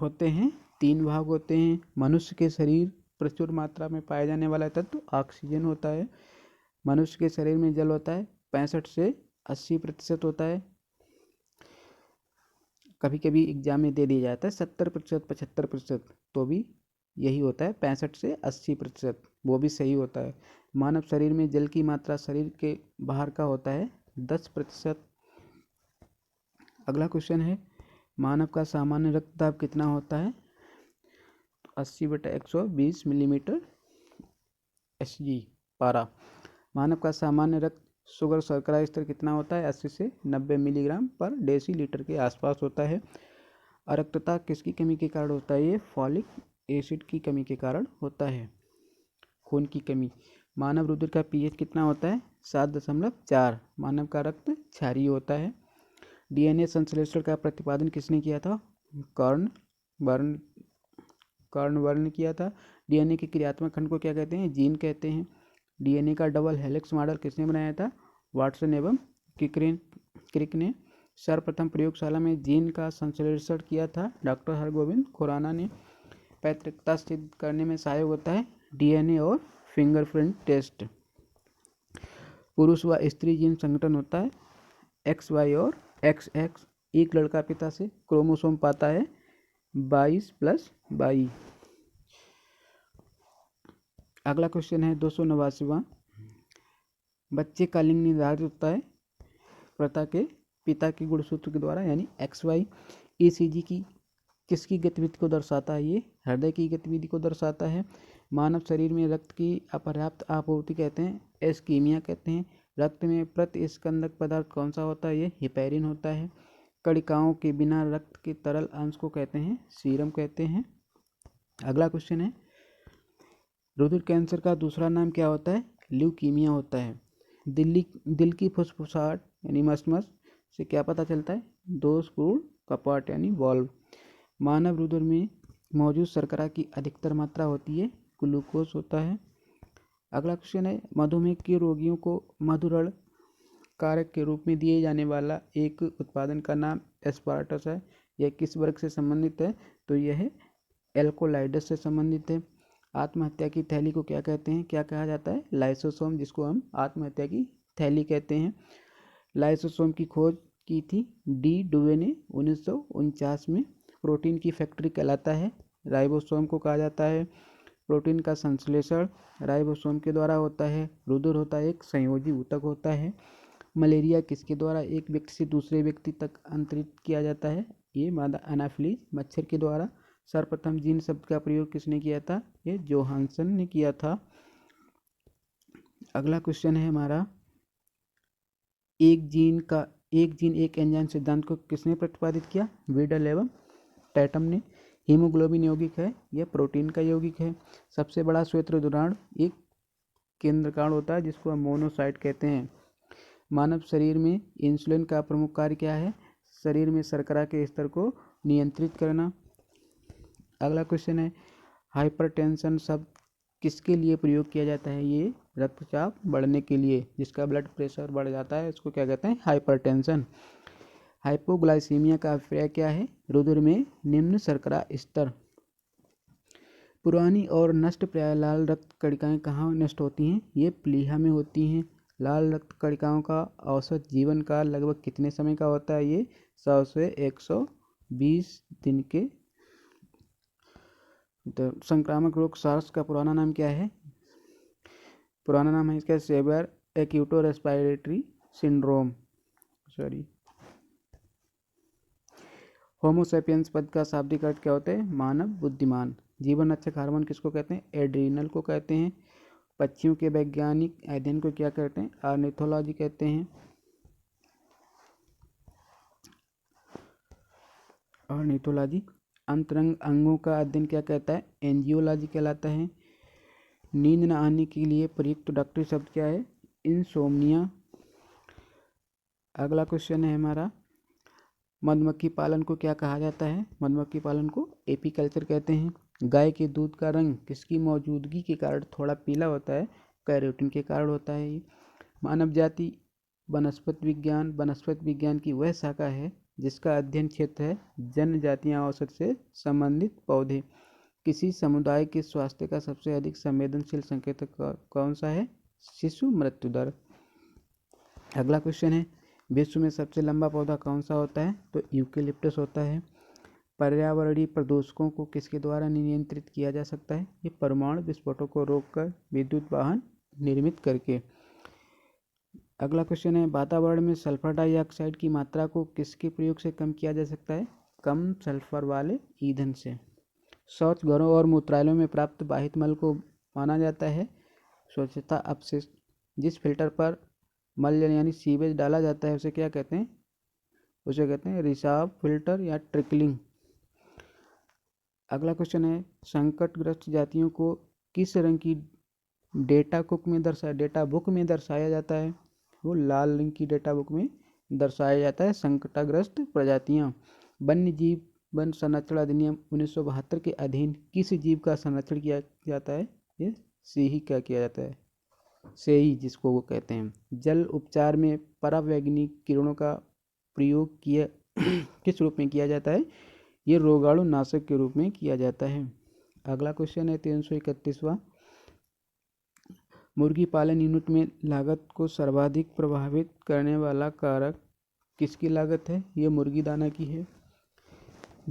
होते हैं 3 भाग होते हैं। मनुष्य के शरीर प्रचुर मात्रा में पाया जाने वाला तत्व ऑक्सीजन होता है। मनुष्य के शरीर में जल होता है 65 से 80% होता है। कभी कभी एग्जाम में दे दिया जाता है 70% 75%, तो भी यही होता है 65 से 80%, वो भी सही होता है। मानव शरीर में जल की मात्रा शरीर के बाहर का होता है 10%। अगला क्वेश्चन है, मानव का सामान्य रक्तदाब कितना होता है? 80/120 मिलीमीटर Hg पारा। मानव का सामान्य रक्त शुगर शर्करा स्तर कितना होता है? 80 से 90 मिलीग्राम पर डेसीलीटर के आसपास होता है। अरक्तता किसकी कमी के कारण होता है? ये फॉलिक एसिड की कमी के कारण होता है, खून की कमी। मानव रुधिर का पीएच कितना होता है? 7.4। मानव का रक्त क्षारीय होता है। डीएनए संश्लेषण का प्रतिपादन किसने किया था? कार्नबर्न ने किया था। डीएनए के क्रियात्मक खंड को क्या कहते हैं? जीन कहते हैं। डीएनए का डबल हेलिक्स मॉडल किसने बनाया था? वाटसन एवं क्रिक ने। सर्वप्रथम प्रयोगशाला में जीन का संश्लेषण किया था डॉक्टर हरगोविंद खुराना ने। पैतृकता सिद्ध करने में सहायक होता है डीएनए और फिंगरप्रिंट टेस्ट। पुरुष व स्त्री जीन संगठन होता है XY और XX। एक लड़का पिता से क्रोमोसोम पाता है 22+22। अगला क्वेश्चन है 289वां, बच्चे का लिंग निर्धारित होता है प्रता के पिता के गुणसूत्र के द्वारा यानी XY। ECG की किसकी गतिविधि को दर्शाता है? ये हृदय की गतिविधि को दर्शाता है। मानव शरीर में रक्त की अपर्याप्त आपूर्ति कहते हैं, एस्कीमिया कहते हैं। रक्त में प्रतिस्कंदक पदार्थ कौन सा होता है? ये हिपैरिन होता है। कणिकाओं के बिना रक्त के तरल अंश को कहते हैं सीरम कहते हैं। अगला क्वेश्चन है, रुधिर कैंसर का दूसरा नाम क्या होता है? ल्यूकीमिया होता है। दिल की फुसफुसाहट यानी मसमस से क्या पता चलता है? दोषपूर्ण कपाट यानी वॉल्व। मानव रुधिर में मौजूद शर्करा की अधिकतर मात्रा होती है ग्लूकोज होता है। अगला क्वेश्चन है, मधुमेह के रोगियों को मधुरण कारक के रूप में दिए जाने वाला एक उत्पादन का नाम एस्पार्टस है। यह किस वर्ग से संबंधित है? तो यह एल्कोलाइडस से संबंधित है। आत्महत्या की थैली को क्या कहते हैं? क्या कहा जाता है? लाइसोसोम, जिसको हम आत्महत्या की थैली कहते हैं। लाइसोसोम की खोज की थी डी डुवे ने 1949 में। प्रोटीन की फैक्ट्री कहलाता है राइबोसोम को कहा जाता है। प्रोटीन का संश्लेषण राइबोसोम के द्वारा होता है। रुधिर होता है एक संयोजी ऊतक होता है। मलेरिया किसके द्वारा एक व्यक्ति से दूसरे व्यक्ति तक अंतरित किया जाता है? ये मादा एनाफिलीज मच्छर के द्वारा। सर्वप्रथम जीन शब्द का प्रयोग किसने किया था? ये जोहानसन ने किया था। अगला क्वेश्चन है हमारा, एक जीन एक एंजाइम सिद्धांत को किसने प्रतिपादित किया? वीडल एवं टैटम ने। हीमोग्लोबिन यौगिक है, यह प्रोटीन का यौगिक है। सबसे बड़ा श्वेत रुधिराणु एक केंद्रकाण होता है जिसको हम मोनोसाइट कहते हैं। मानव शरीर में इंसुलिन का प्रमुख कार्य क्या है? शरीर में शर्करा के स्तर को नियंत्रित करना। अगला क्वेश्चन है, हाइपरटेंशन शब्द किसके लिए प्रयोग किया जाता है? ये रक्तचाप बढ़ने के लिए, जिसका ब्लड प्रेशर बढ़ जाता है उसको क्या कहते हैं? हाइपरटेंशन। हाइपोग्लाइसीमिया का अभिप्राय क्या है? रुधिर में निम्न शर्करा स्तर। पुरानी और नष्ट प्राय लाल रक्त कणिकाएं कहाँ नष्ट होती हैं? ये प्लीहा में होती हैं। लाल रक्त कणिकाओं का औसत जीवन काल लगभग कितने समय का होता है? ये 100 से 120 दिन के। तो संक्रामक रोग सार्स का पुराना नाम क्या है? पुराना नाम है इसका सेवियर एक्यूटो रेस्पिरेटरी सिंड्रोम। होमोसेपियंस पद का शाब्दिक अर्थ क्या होता है? मानव बुद्धिमान। जीवन रक्षक हार्मोन किसको कहते हैं? एड्रीनल को कहते हैं। पक्षियों के वैज्ञानिक अध्ययन को क्या कहते हैं? ऑर्निथोलॉजी कहते हैं। ऑर्निथोलॉजी। अंतरंग अंगों का अध्ययन क्या कहता है? एंजियोलॉजी कहलाता है। नींद न आने के लिए प्रयुक्त डॉक्टरी शब्द क्या है? इंसोम्निया। अगला क्वेश्चन है हमारा, मधुमक्खी पालन को क्या कहा जाता है? मधुमक्खी पालन को एपीकल्चर कहते हैं। गाय के दूध का रंग किसकी मौजूदगी के कारण थोड़ा पीला होता है? कैरोटीन के कारण होता है। ये मानव जाति वनस्पति विज्ञान की वह शाखा है जिसका अध्ययन क्षेत्र है जनजातियां औसत से संबंधित पौधे। किसी समुदाय के स्वास्थ्य का सबसे अधिक संवेदनशील संकेतक कौन सा है? शिशु मृत्यु दर। अगला क्वेश्चन है, विश्व में सबसे लंबा पौधा कौन सा होता है? तो यूकेलिप्टस होता है। पर्यावरणीय प्रदूषकों को किसके द्वारा नियंत्रित किया जा सकता है? ये परमाणु विस्फोटों को रोककर विद्युत वाहन निर्मित करके। अगला क्वेश्चन है, वातावरण में सल्फर डाइऑक्साइड की मात्रा को किसके प्रयोग से कम किया जा सकता है? कम सल्फर वाले ईंधन से। शौच घरों और मूत्रालयों में प्राप्त बाहित मल को माना जाता है स्वच्छता अपशिष्ट। जिस फिल्टर पर मल यानी सीवेज डाला जाता है उसे क्या कहते हैं? उसे कहते हैं रिसाव फिल्टर या ट्रिकलिंग। अगला क्वेश्चन है, संकटग्रस्त जातियों को किस रंग की डेटा बुक में दर्शाया जाता है? वो लाल रंग की डेटा बुक में दर्शाया जाता है संकटग्रस्त प्रजातियां। वन्य जीव वन संरक्षण अधिनियम 1972 के अधीन किस जीव का संरक्षण किया जाता है? ये सिंह का किया जाता है, सेई जिसको वो कहते हैं। जल उपचार में परावैज्ञानिक किरणों का प्रयोग किया किस रूप में किया जाता है? ये रोगाणु नाशक के रूप में किया जाता है। अगला क्वेश्चन है 331वां, मुर्गी पालन यूनिट में लागत को सर्वाधिक प्रभावित करने वाला कारक किसकी लागत है? ये मुर्गी दाना की है।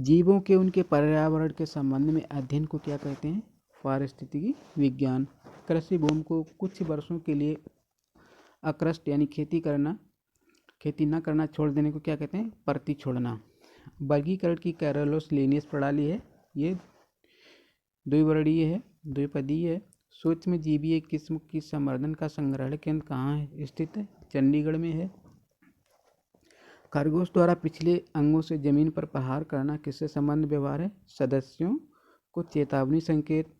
जीवों के उनके पर्यावरण के संबंध में अध्ययन को क्या कहते हैं? पारिस्थितिकी विज्ञान। कृषि भूमि को कुछ वर्षों के लिए अक्रस्ट यानी खेती न करना छोड़ देने को क्या कहते हैं? परती छोड़ना। वर्गीकरण की कैरोलोस लीनियस प्रणाली है, ये द्विवर्णीय है, द्विपदीय है। सूक्ष्म जीवी एक किस्म की संवर्धन का संग्रहण केंद्र कहाँ है स्थित है? चंडीगढ़ में है। खरगोश द्वारा पिछले अंगों से जमीन पर प्रहार करना किससे संबंध व्यवहार है? सदस्यों को चेतावनी संकेत।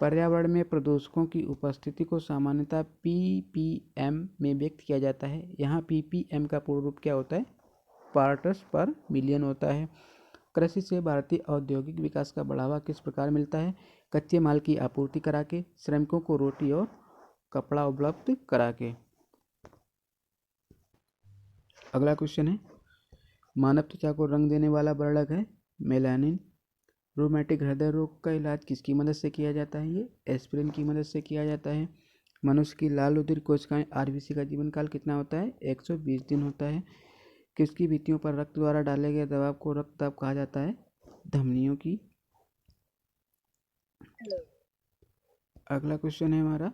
पर्यावरण में प्रदूषकों की उपस्थिति को सामान्यतः ppm में व्यक्त किया जाता है। यहाँ ppm का पूर्ण रूप क्या होता है? पार्ट्स पर मिलियन होता है। कृषि से भारतीय औद्योगिक विकास का बढ़ावा किस प्रकार मिलता है? कच्चे माल की आपूर्ति करा के, श्रमिकों को रोटी और कपड़ा उपलब्ध करा के। अगला क्वेश्चन है, मानव त्वचा को रंग देने वाला वर्णक है मेलानिन। रोमैटिक हृदय रोग का इलाज किसकी मदद से किया जाता है? ये एस्पिरिन की मदद से किया जाता है। मनुष्य की लाल रुधिर कोशिकाएं आरबीसी का जीवन काल कितना होता है? 120 दिन होता है। किसकी भित्तियों पर रक्त द्वारा डाले गए दबाव को रक्तदाब कहा जाता है? धमनियों की। अगला क्वेश्चन है हमारा,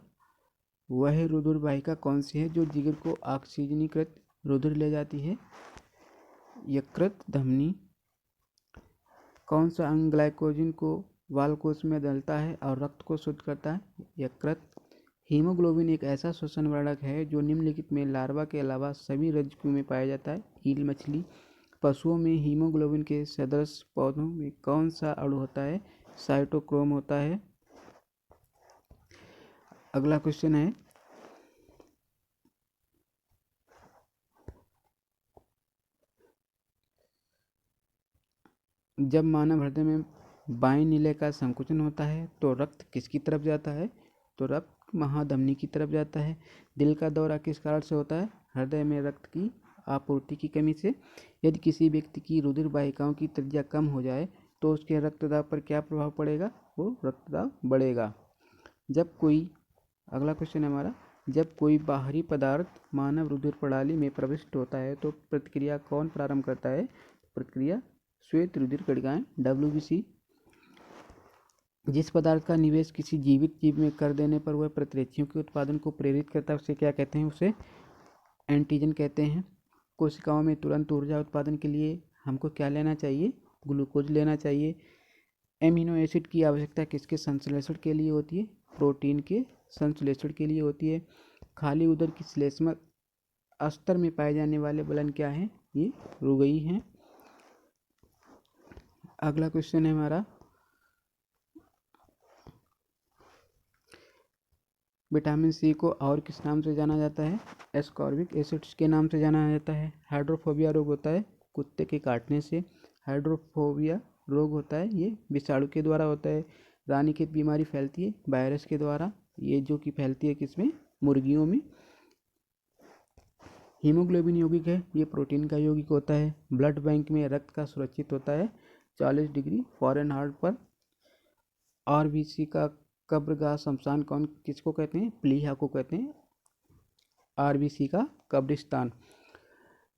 वह रुधिर वाहिका कौन सी है जो जिगर को ऑक्सीजनीकृत रुधिर ले जाती है? यकृत धमनी। कौन सा अंग ग्लाइकोजन को वाल्कोष में डालता है और रक्त को शुद्ध करता है? यकृत। हीमोग्लोबिन एक ऐसा श्वसन वर्णक है जो निम्नलिखित में लार्वा के अलावा सभी रज्जुकों में पाया जाता है। ईल मछली। पशुओं में हीमोग्लोबिन के सदृश पौधों में कौन सा अणु होता है? साइटोक्रोम होता है। अगला क्वेश्चन है, जब मानव हृदय में बाएं नीले का संकुचन होता है तो रक्त किसकी तरफ जाता है? तो रक्त महाधमनी की तरफ जाता है। दिल का दौरा किस कारण से होता है? हृदय में रक्त की आपूर्ति की कमी से। यदि किसी व्यक्ति की रुधिर वाहिकाओं की त्रिज्या कम हो जाए तो उसके रक्तदाब पर क्या प्रभाव पड़ेगा? वो रक्तदाब बढ़ेगा। अगला क्वेश्चन है हमारा, जब कोई बाहरी पदार्थ मानव रुधिर प्रणाली में प्रविष्ट होता है तो प्रतिक्रिया कौन प्रारंभ करता है? प्रतिक्रिया श्वेत रुधिर कणिकाएं WBC। जिस पदार्थ का निवेश किसी जीवित जीव में कर देने पर वह प्रतिरक्षियों के उत्पादन को प्रेरित करता है, उसे क्या कहते हैं? उसे एंटीजन कहते हैं। कोशिकाओं में तुरंत ऊर्जा उत्पादन के लिए हमको क्या लेना चाहिए? ग्लूकोज लेना चाहिए। एमिनो एसिड की आवश्यकता किसके संश्लेषण के लिए होती है? प्रोटीन के संश्लेषण के लिए होती है। खाली उदर की श्लेष्मक अस्तर में पाए जाने वाले बलन क्या हैं? ये रुगई हैं। अगला क्वेश्चन है हमारा, विटामिन सी को और किस नाम से जाना जाता है? एस्कॉर्बिक एसिड्स के नाम से जाना जाता है। हाइड्रोफोबिया रोग होता है कुत्ते के काटने से। हाइड्रोफोबिया रोग होता है ये विषाणु के द्वारा होता है। रानीखेत बीमारी फैलती है वायरस के द्वारा, ये जो कि फैलती है किसमें? मुर्गियों में। हीमोग्लोबिन यौगिक है, ये प्रोटीन का यौगिक होता है। ब्लड बैंक में रक्त का सुरक्षित होता है 40 डिग्री फ़ारेनहाइट पर। आरबीसी का कब्रगाह शमशान कौन किसको कहते हैं? प्लीहा को कहते हैं आरबीसी का कब्रिस्तान।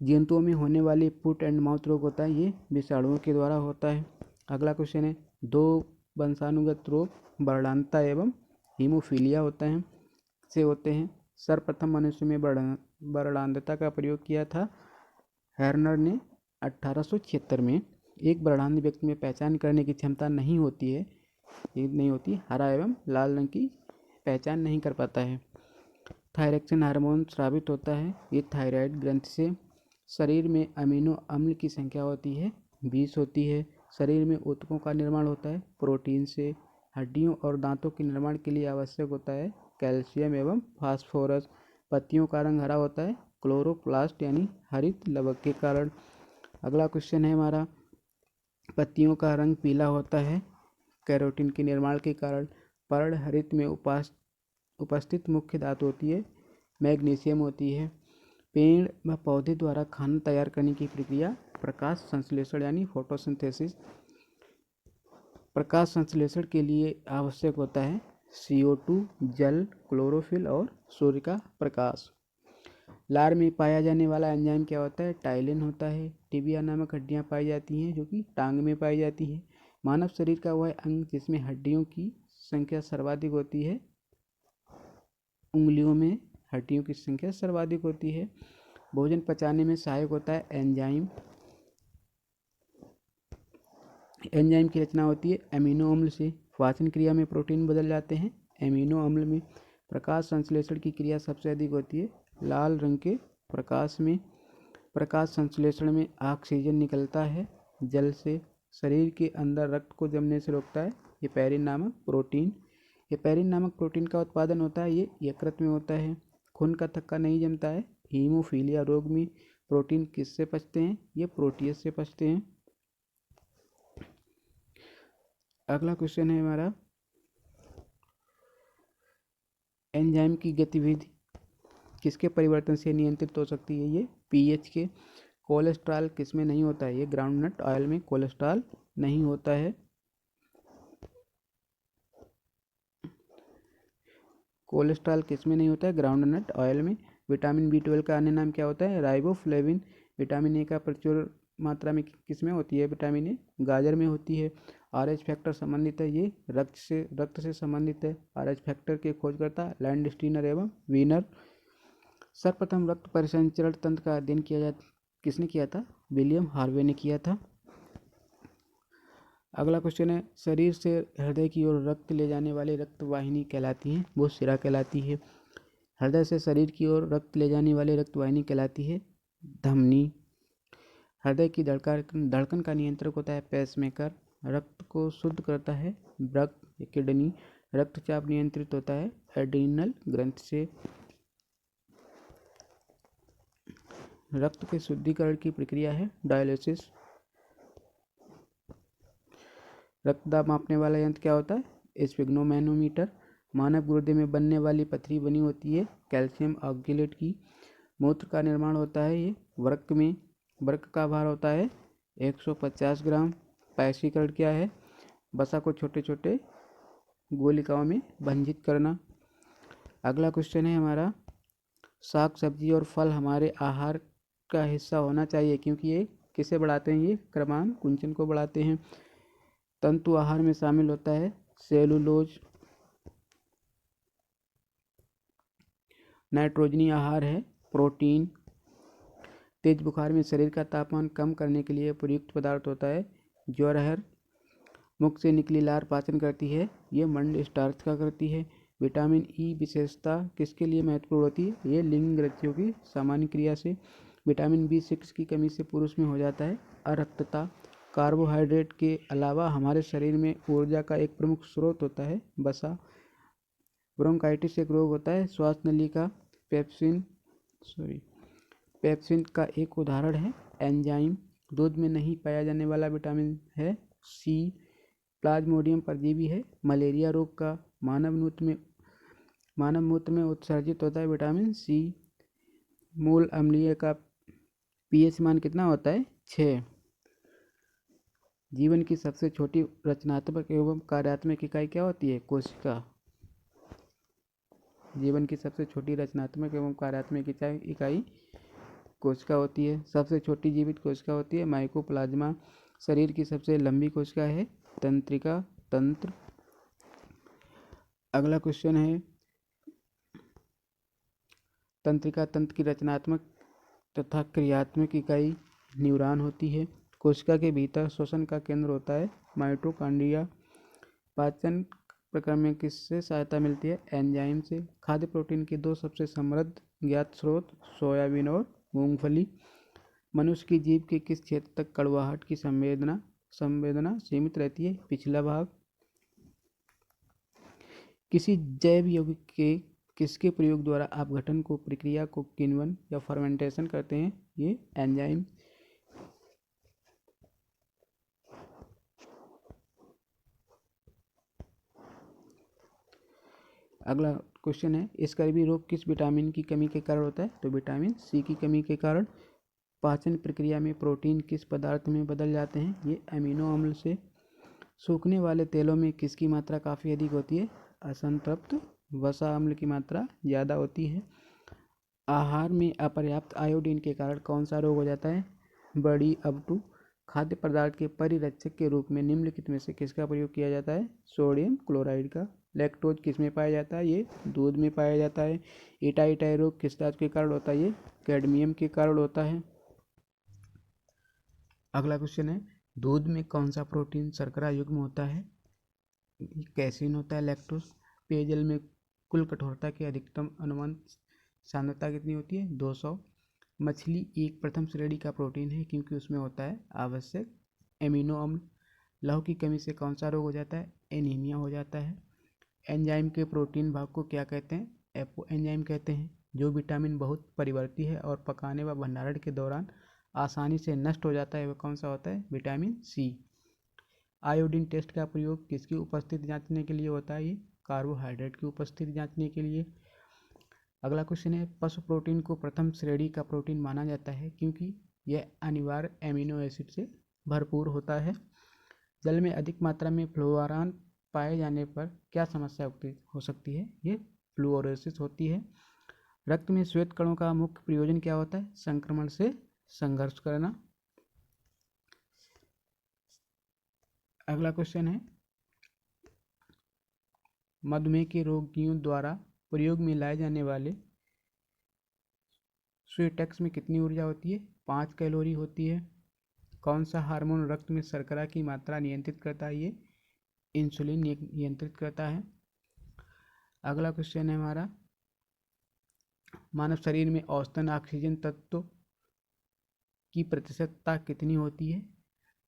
जंतुओं में होने वाली फुट एंड माउथ रोग होता है, ये विषाणुओं के द्वारा होता है। अगला क्वेश्चन है, दो वंशानुगत रोग वर्णांता एवं हीमोफीलिया होते हैं। सर्वप्रथम मनुष्य में वर्णांधता का प्रयोग किया था हेर्नर ने 1876 में। एक वर्णांध व्यक्ति में पहचान करने की क्षमता नहीं होती, हरा एवं लाल रंग की पहचान नहीं कर पाता है। थायरक्सिन हार्मोन स्रावित होता है, ये थायराइड ग्रंथि से। शरीर में अमीनो अम्ल की संख्या होती है 20 होती है। शरीर में ऊतकों का निर्माण होता है प्रोटीन से। हड्डियों और दांतों के निर्माण के लिए आवश्यक होता है कैल्शियम एवं फास्फोरस। पत्तियों का रंग हरा होता है क्लोरोप्लास्ट यानी हरित लवक के कारण। अगला क्वेश्चन है हमारा, पत्तियों का रंग पीला होता है कैरोटीन के निर्माण के कारण। पर्णहरित में उपस्थित मुख्य धातु होती है मैग्नीशियम होती है। पेड़ व पौधे द्वारा खाना तैयार करने की प्रक्रिया प्रकाश संश्लेषण यानी फोटोसिंथेसिस। प्रकाश संश्लेषण के लिए आवश्यक होता है CO2, जल, क्लोरोफिल और सूर्य का प्रकाश। लार में पाया जाने वाला एंजाइम क्या होता है? टाइलिन होता है। टिबिया नामक हड्डियां पाई जाती हैं जो कि टांग में पाई जाती है। मानव शरीर का वह अंग जिसमें हड्डियों की संख्या सर्वाधिक होती है, उंगलियों में हड्डियों की संख्या सर्वाधिक होती है। भोजन पचाने में सहायक होता है एंजाइम। एंजाइम की रचना होती है एमिनो अम्ल से। पाचन क्रिया में प्रोटीन बदल जाते हैं एमिनो अम्ल में। प्रकाश संश्लेषण की क्रिया सबसे अधिक होती है लाल रंग के प्रकाश में। प्रकाश संश्लेषण में ऑक्सीजन निकलता है जल से। शरीर के अंदर रक्त को जमने से रोकता है हेपेरिन नामक प्रोटीन। हेपेरिन नामक प्रोटीन का उत्पादन होता है, ये यकृत में होता है। खून का थक्का नहीं जमता है। हीमोफीलिया रोग में प्रोटीन किससे पचते हैं? ये प्रोटीज से पचते हैं। अगला क्वेश्चन है हमारा, एंजाइम की गतिविधि किसके परिवर्तन से नियंत्रित हो सकती है? ये पीएच के। कोलेस्ट्रॉल किस में नहीं होता है? ये ग्राउंडनट ऑयल में कोलेस्ट्रॉल नहीं होता है। कोलेस्ट्रॉल किस में नहीं होता है? ग्राउंडनट ऑयल में। विटामिन बी 12 का अन्य नाम क्या होता है? राइबोफ्लेविन। विटामिन ए का प्रचुर मात्रा में किस में होती है? विटामिन ए गाजर में होती है। आरएच फैक्टर संबंधित है, ये रक्त से संबंधित है। आरएच फैक्टर के खोजकर्ता लैंडस्टीनर एवं वीनर। सर्वप्रथम रक्त परिसंचरण तंत्र का अध्ययन किसने किया था? विलियम हार्वे ने किया था। अगला क्वेश्चन है, शरीर से हृदय की ओर रक्त ले जाने वाली रक्त वाहिनी कहलाती है? वो शिरा कहलाती है। हृदय से शरीर की ओर रक्त ले जाने वाली रक्त वाहिनी कहलाती है धमनी। हृदय की धड़कन का नियंत्रक होता है पेसमेकर। रक्त को शुद्ध करता है वृक्क किडनी। रक्तचाप नियंत्रित होता है एड्रीनल ग्रंथि से। रक्त के शुद्धिकरण की प्रक्रिया है डायलिसिस। रक्तदाब मापने वाला यंत्र क्या होता है? स्फिग्नोमैनोमीटर। मानव गुर्दे में बनने वाली पथरी बनी होती है कैल्शियम ऑक्जेलेट की। मूत्र का निर्माण होता है ये वृक्क में। वृक्क का भार होता है 150 ग्राम। पैशीकरण क्या है? वसा को छोटे छोटे गोलिकाओं में भंजित करना। अगला क्वेश्चन है हमारा, साग सब्जी और फल हमारे आहार का हिस्सा होना चाहिए क्योंकि ये किसे बढ़ाते हैं? ये क्रमान कुंचन को बढ़ाते हैं। तंतु आहार में शामिल होता है सेलुलोज। नाइट्रोजनी आहार है प्रोटीन। तेज बुखार में शरीर का तापमान कम करने के लिए प्रयुक्त पदार्थ होता है ज्वारहर। मुख से निकली लार पाचन करती है, ये मंड स्टार्च का करती है। विटामिन ई विशेषता किसके लिए महत्वपूर्ण होती है? ये लिंग ग्रंथियों की सामान्य क्रिया से। विटामिन B6 की कमी से पुरुष में हो जाता है अरक्तता। कार्बोहाइड्रेट के अलावा हमारे शरीर में ऊर्जा का एक प्रमुख स्रोत होता है वसा। ब्रोंकाइटिस एक रोग होता है श्वास नली का। पेप्सिन का एक उदाहरण है एंजाइम। दूध में नहीं पाया जाने वाला विटामिन है सी। प्लाज्मोडियम परजीवी है मलेरिया रोग का। मानव मूत्र में उत्सर्जित होता है विटामिन सी। मूल अम्लीय का पीएच मान कितना होता है? 6। जीवन की सबसे छोटी रचनात्मक एवं कार्यात्मक इकाई क्या होती है? कोशिका। जीवन की सबसे छोटी रचनात्मक एवं कार्यात्मक इकाई कोशिका होती है। सबसे छोटी जीवित कोशिका होती है माइकोप्लाज्मा। शरीर की सबसे लंबी कोशिका है तंत्रिका तंत्र। अगला क्वेश्चन है, तंत्रिका तंत्र की रचनात्मक तथा क्रियात्मक इकाई न्यूरॉन होती है। कोशिका के भीतर श्वसन का केंद्र होता है माइटोकॉन्ड्रिया। पाचन प्रक्रिया में किससे सहायता मिलती है? एंजाइम से। खाद्य प्रोटीन के दो सबसे समृद्ध ज्ञात स्रोत सोयाबीन और मूंगफली। मनुष्य की जीभ के किस क्षेत्र तक कड़वाहट की संवेदना सीमित रहती है? पिछला भाग। किसी जैव यौगिक के किसके प्रयोग द्वारा अपघटन को प्रक्रिया को किण्वन या फर्मेंटेशन करते हैं? ये एंजाइम। अगला क्वेश्चन है, स्कर्वी रोग किस विटामिन की कमी के कारण होता है? तो विटामिन सी की कमी के कारण। पाचन प्रक्रिया में प्रोटीन किस पदार्थ में बदल जाते हैं? ये अमीनो अम्ल से। सूखने वाले तेलों में किसकी मात्रा काफ़ी अधिक होती है? असंतृप्त वसा अम्ल की मात्रा ज़्यादा होती है। आहार में अपर्याप्त आयोडीन के कारण कौन सा रोग हो जाता है? बड़ी अवटु। खाद्य पदार्थ के परिरक्षक के रूप में निम्नलिखित में से किसका प्रयोग किया जाता है? सोडियम क्लोराइड का। लैक्टोज किस में पाया जाता है? ये दूध में पाया जाता है। ईटाई रोग किस धातु के कारण होता है? ये कैडमियम के कारण होता है। अगला क्वेश्चन है, दूध में कौन सा प्रोटीन शर्करा युग्म होता है? कैसीन होता है। लैक्टोज। पेयजल में कुल कठोरता की अधिकतम अनुमान सांद्रता कितनी होती है? 200। मछली एक प्रथम श्रेणी का प्रोटीन है क्योंकि उसमें होता है आवश्यक एमिनो अम्ल। लौह की कमी से कौन सा रोग हो जाता है? एनीमिया हो जाता है। एंजाइम के प्रोटीन भाग को क्या कहते हैं? एपो एंजाइम कहते हैं। जो विटामिन बहुत परिवर्ती है और पकाने व भंडारण के दौरान आसानी से नष्ट हो जाता है वह कौन सा होता है? Vitamin C. आयोडीन टेस्ट का प्रयोग किसकी उपस्थिति जांचने के लिए होता है? ये कार्बोहाइड्रेट की उपस्थिति जांचने के लिए। अगला क्वेश्चन है, पशु प्रोटीन को प्रथम श्रेणी का प्रोटीन माना जाता है क्योंकि यह अनिवार्य एमिनो एसिड से भरपूर होता है। जल में अधिक मात्रा में फ्लोरान पाए जाने पर क्या समस्या हो सकती है? ये फ्लूओरेसिस होती है। रक्त में श्वेत कणों का मुख्य प्रयोजन क्या होता है? संक्रमण से संघर्ष करना। अगला क्वेश्चन है, मधुमेह के रोगियों द्वारा प्रयोग में लाए जाने वाले स्वीटेक्स में कितनी ऊर्जा होती है? 5 कैलोरी होती है। कौन सा हार्मोन रक्त में शर्करा की मात्रा नियंत्रित करता है? ये इंसुलिन नियंत्रित करता है। अगला क्वेश्चन है हमारा, मानव शरीर में औसतन ऑक्सीजन तत्व की प्रतिशतता कितनी होती है?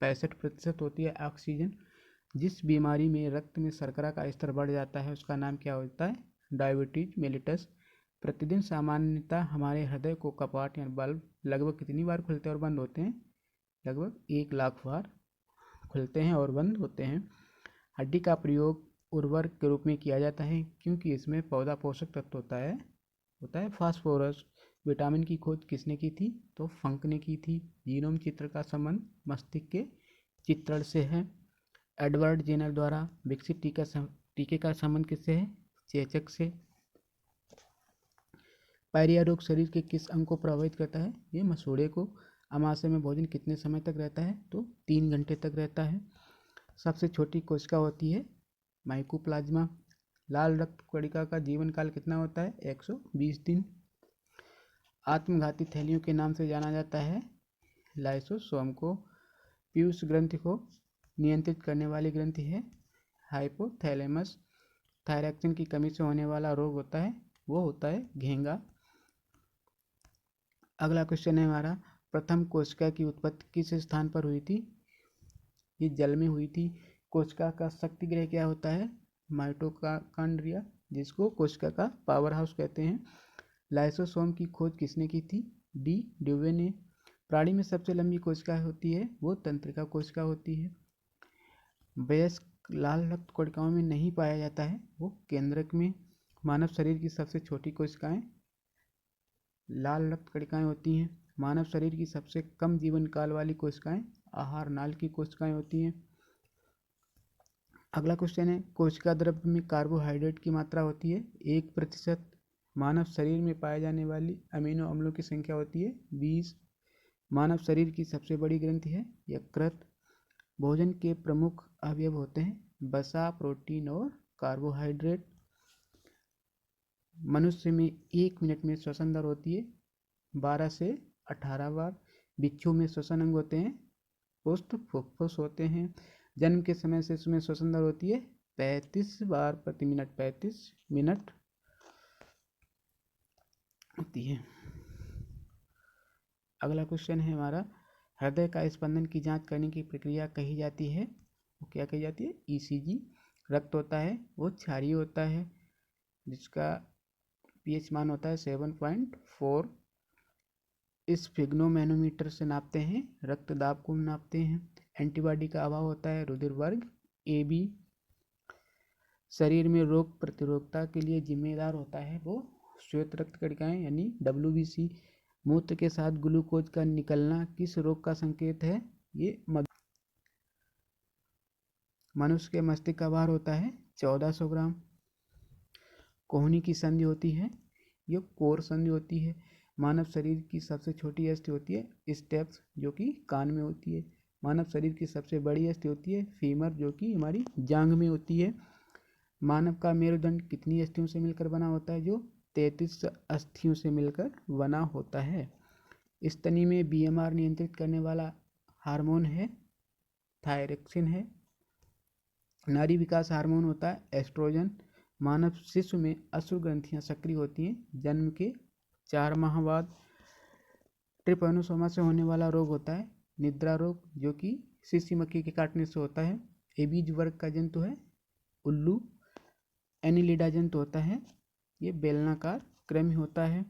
65% होती है ऑक्सीजन। जिस बीमारी में रक्त में शर्करा का स्तर बढ़ जाता है उसका नाम क्या होता है? Diabetes mellitus. प्रतिदिन सामान्यतः हमारे हृदय को कपाट या बल्ब लगभग कितनी बार खुलते और बंद होते हैं? लगभग 1 लाख बार खुलते हैं और बंद होते हैं। हड्डी का प्रयोग उर्वरक के रूप में किया जाता है क्योंकि इसमें पौधा पोषक तत्व होता है फास्फोरस। विटामिन की खोज किसने की थी? तो फंक ने की थी। जीनोम चित्र का संबंध मस्तिष्क के चित्रण से है। एडवर्ड जेनर द्वारा विकसित टीके का संबंध किससे है? चेचक से। पायरिया रोग शरीर के किस अंग को प्रभावित करता है? ये मसूड़े को। अमाशय में भोजन कितने समय तक रहता है? तो 3 घंटे तक रहता है। सबसे छोटी कोशिका होती है माइकोप्लाज्मा। लाल रक्त कणिका का जीवन काल कितना होता है? 120 दिन। आत्मघाती थैलियों के नाम से जाना जाता है लाइसोसोम को। पीयूष ग्रंथि को नियंत्रित करने वाली ग्रंथि है हाइपोथैलेमस। थायरॉक्सिन की कमी से होने वाला रोग होता है वो होता है घेंगा। अगला क्वेश्चन है हमारा, प्रथम कोशिका की उत्पत्ति किस स्थान पर हुई थी? ये जल में हुई थी। कोशिका का शक्ति गृह क्या होता है? माइटोकॉन्ड्रिया, जिसको कोशिका का पावर हाउस कहते हैं। लाइसोसोम की खोज किसने की थी? डी ड्यूवे ने। प्राणी में सबसे लंबी कोशिका होती है वो तंत्रिका कोशिका होती है। वयस्क लाल रक्त कोशिकाओं में नहीं पाया जाता है वो केंद्रक में। मानव शरीर की सबसे छोटी कोशिकाएं लाल रक्त कणिकाएं होती हैं। मानव शरीर की सबसे कम जीवन काल वाली कोशिकाएं आहार नाल की कोशिकाएं होती हैं। अगला क्वेश्चन है, कोशिका द्रव्य में कार्बोहाइड्रेट की मात्रा होती है 1%। मानव शरीर में पाए जाने वाली अमीनो अम्लों की संख्या होती है 20। मानव शरीर की सबसे बड़ी ग्रंथि है यकृत। भोजन के प्रमुख अवयव होते हैं वसा, प्रोटीन और कार्बोहाइड्रेट। मनुष्य में 1 मिनट में श्वसन दर होती है 12 से 18 बार। बिच्छू में श्वसन अंग होते हैं पुष्ट फुफ्फुस होते हैं। जन्म के समय से इसमें श्वसन दर होती है 35 बार प्रति मिनट, 35 मिनट होती है। अगला क्वेश्चन है हमारा, हृदय का स्पंदन की जांच करने की प्रक्रिया कही जाती है वो क्या कही जाती है? ईसीजी। रक्त होता है वो क्षारीय होता है जिसका पीएच मान होता है 7.4। स्फिग्नोमैनोमीटर से नापते हैं, रक्त दाब को नापते हैं। एंटीबॉडी का अभाव होता है रुधिर वर्ग AB। शरीर में रोग प्रतिरोधकता के लिए जिम्मेदार होता है वो श्वेत रक्त कणिकाएं यानी WBC। मूत्र के साथ ग्लूकोज का निकलना किस रोग का संकेत है? ये मनुष्य के मस्तिष्क का भार होता है 1400 ग्राम। कोहनी की संधि होती है ये कोर संधि होती है। मानव शरीर की सबसे छोटी अस्थि होती है स्टेप्स जो कि कान में होती है। मानव शरीर की सबसे बड़ी अस्थि होती है फीमर जो कि हमारी जांघ में होती है। मानव का मेरुदंड कितनी अस्थियों से मिलकर बना होता है? जो 33 अस्थियों से मिलकर बना होता है। स्तनी में बीएमआर नियंत्रित करने वाला हार्मोन है थायरोक्सिन है। नारी विकास हार्मोन होता है एस्ट्रोजन। मानव शिशु में अश्रु ग्रंथियां सक्रिय होती हैं जन्म के 4 माह बाद। ट्रिपैनोसोमा से होने वाला रोग होता है निद्रा रोग, जो कि सीसी मक्खी के काटने से होता है। एबीज वर्ग का जंतु है उल्लू। एनिलिडा जंतु होता है, ये बेलनाकार कृमि होता है।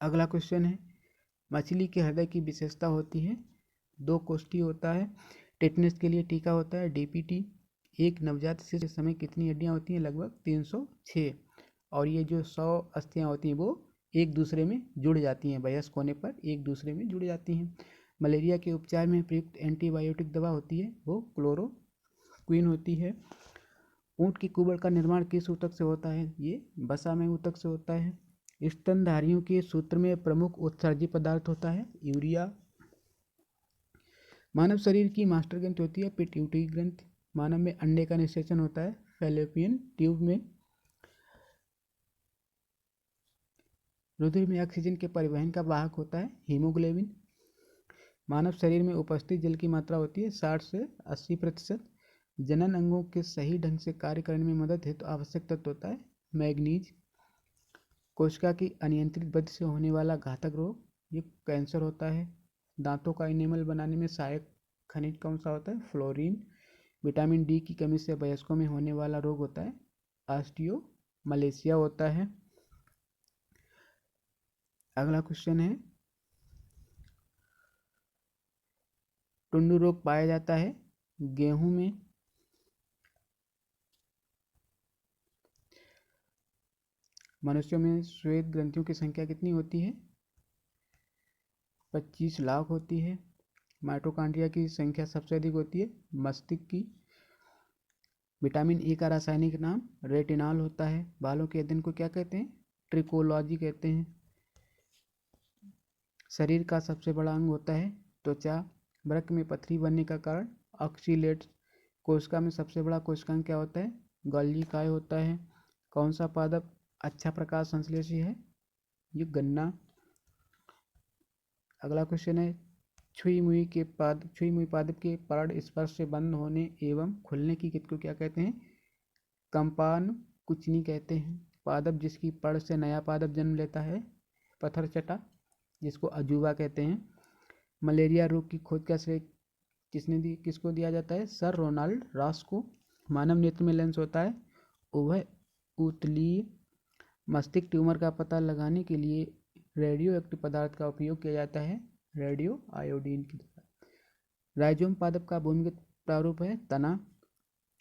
अगला क्वेश्चन है, मछली के हृदय की विशेषता होती है 2 कोष्ठी होता है। टेटनस के लिए टीका होता है डीपीटी। एक नवजात शिशु के समय कितनी हड्डियां होती हैं? लगभग 306। और ये जो 100 अस्थियां होती हैं वो एक दूसरे में जुड़ जाती हैं, वयस्क होने पर एक दूसरे में जुड़ जाती हैं। मलेरिया के उपचार में प्रयुक्त एंटीबायोटिक दवा होती है वो क्लोरोक्विन होती है। ऊँट की कुबड़ का निर्माण किस ऊतक से होता है? ये वसा में ऊतक से होता है। स्तनधारियों के सूत्र में प्रमुख उत्सर्जी पदार्थ होता है यूरिया। मानव शरीर की मास्टर ग्रंथि होती है पिट्यूटरी ग्रंथि। मानव में अंडे का निषेचन होता है फैलोपियन ट्यूब में। रुधिर में ऑक्सीजन के परिवहन का वाहक होता है हीमोग्लोबिन। मानव शरीर में उपस्थित जल की मात्रा होती है 60 से 80%। जनन अंगों के सही ढंग से कार्य करने में मदद हेतु आवश्यक तत्व होता है मैग्नीज। कोशिका की अनियंत्रित वृद्धि से होने वाला घातक रोग ये कैंसर होता है। दांतों का इनेमल बनाने में सहायक खनिज कौन सा होता है? फ्लोरीन। विटामिन डी की कमी से वयस्कों में होने वाला रोग होता है ऑस्टियोमलेशिया होता है। अगला क्वेश्चन है, टुंडू रोग पाया जाता है गेहूं में। मनुष्यों में श्वेत ग्रंथियों की संख्या कितनी होती है? 25 लाख होती है। माइटोकॉन्ड्रिया की संख्या सबसे अधिक होती है मस्तिष्क की। विटामिन ए का रासायनिक नाम रेटिनॉल होता है। बालों के अध्ययन को क्या कहते हैं? ट्रिकोलॉजी कहते हैं। शरीर का सबसे बड़ा अंग होता है त्वचा। वृक्क में पथरी बनने का कारण ऑक्सीलेट्स। कोशिका में सबसे बड़ा कोशिकांग क्या होता है? गोल्गी काय होता है। कौन सा पादप अच्छा प्रकाश संश्लेषी है? ये गन्ना। अगला क्वेश्चन है, छुई मुई पादप के पर्ण स्पर्श से बंद होने एवं खुलने की क्रिया को क्या कहते हैं? कंपान कुचनी कहते हैं। पादप जिसकी पर्ण से नया पादप जन्म लेता है पत्थरचटा, जिसको अजूबा कहते हैं। मलेरिया रोग की खोज का श्रेय किसको दिया जाता है? सर रोनाल्ड रॉस को। मानव नेत्र में लेंस होता है उभय उत्तलीय। मस्तिष्क ट्यूमर का पता लगाने के लिए रेडियो एक्टिव पदार्थ का उपयोग किया जाता है रेडियो आयोडीन की द्वारा। राइजोम पादप का भूमिगत प्रारूप है तना।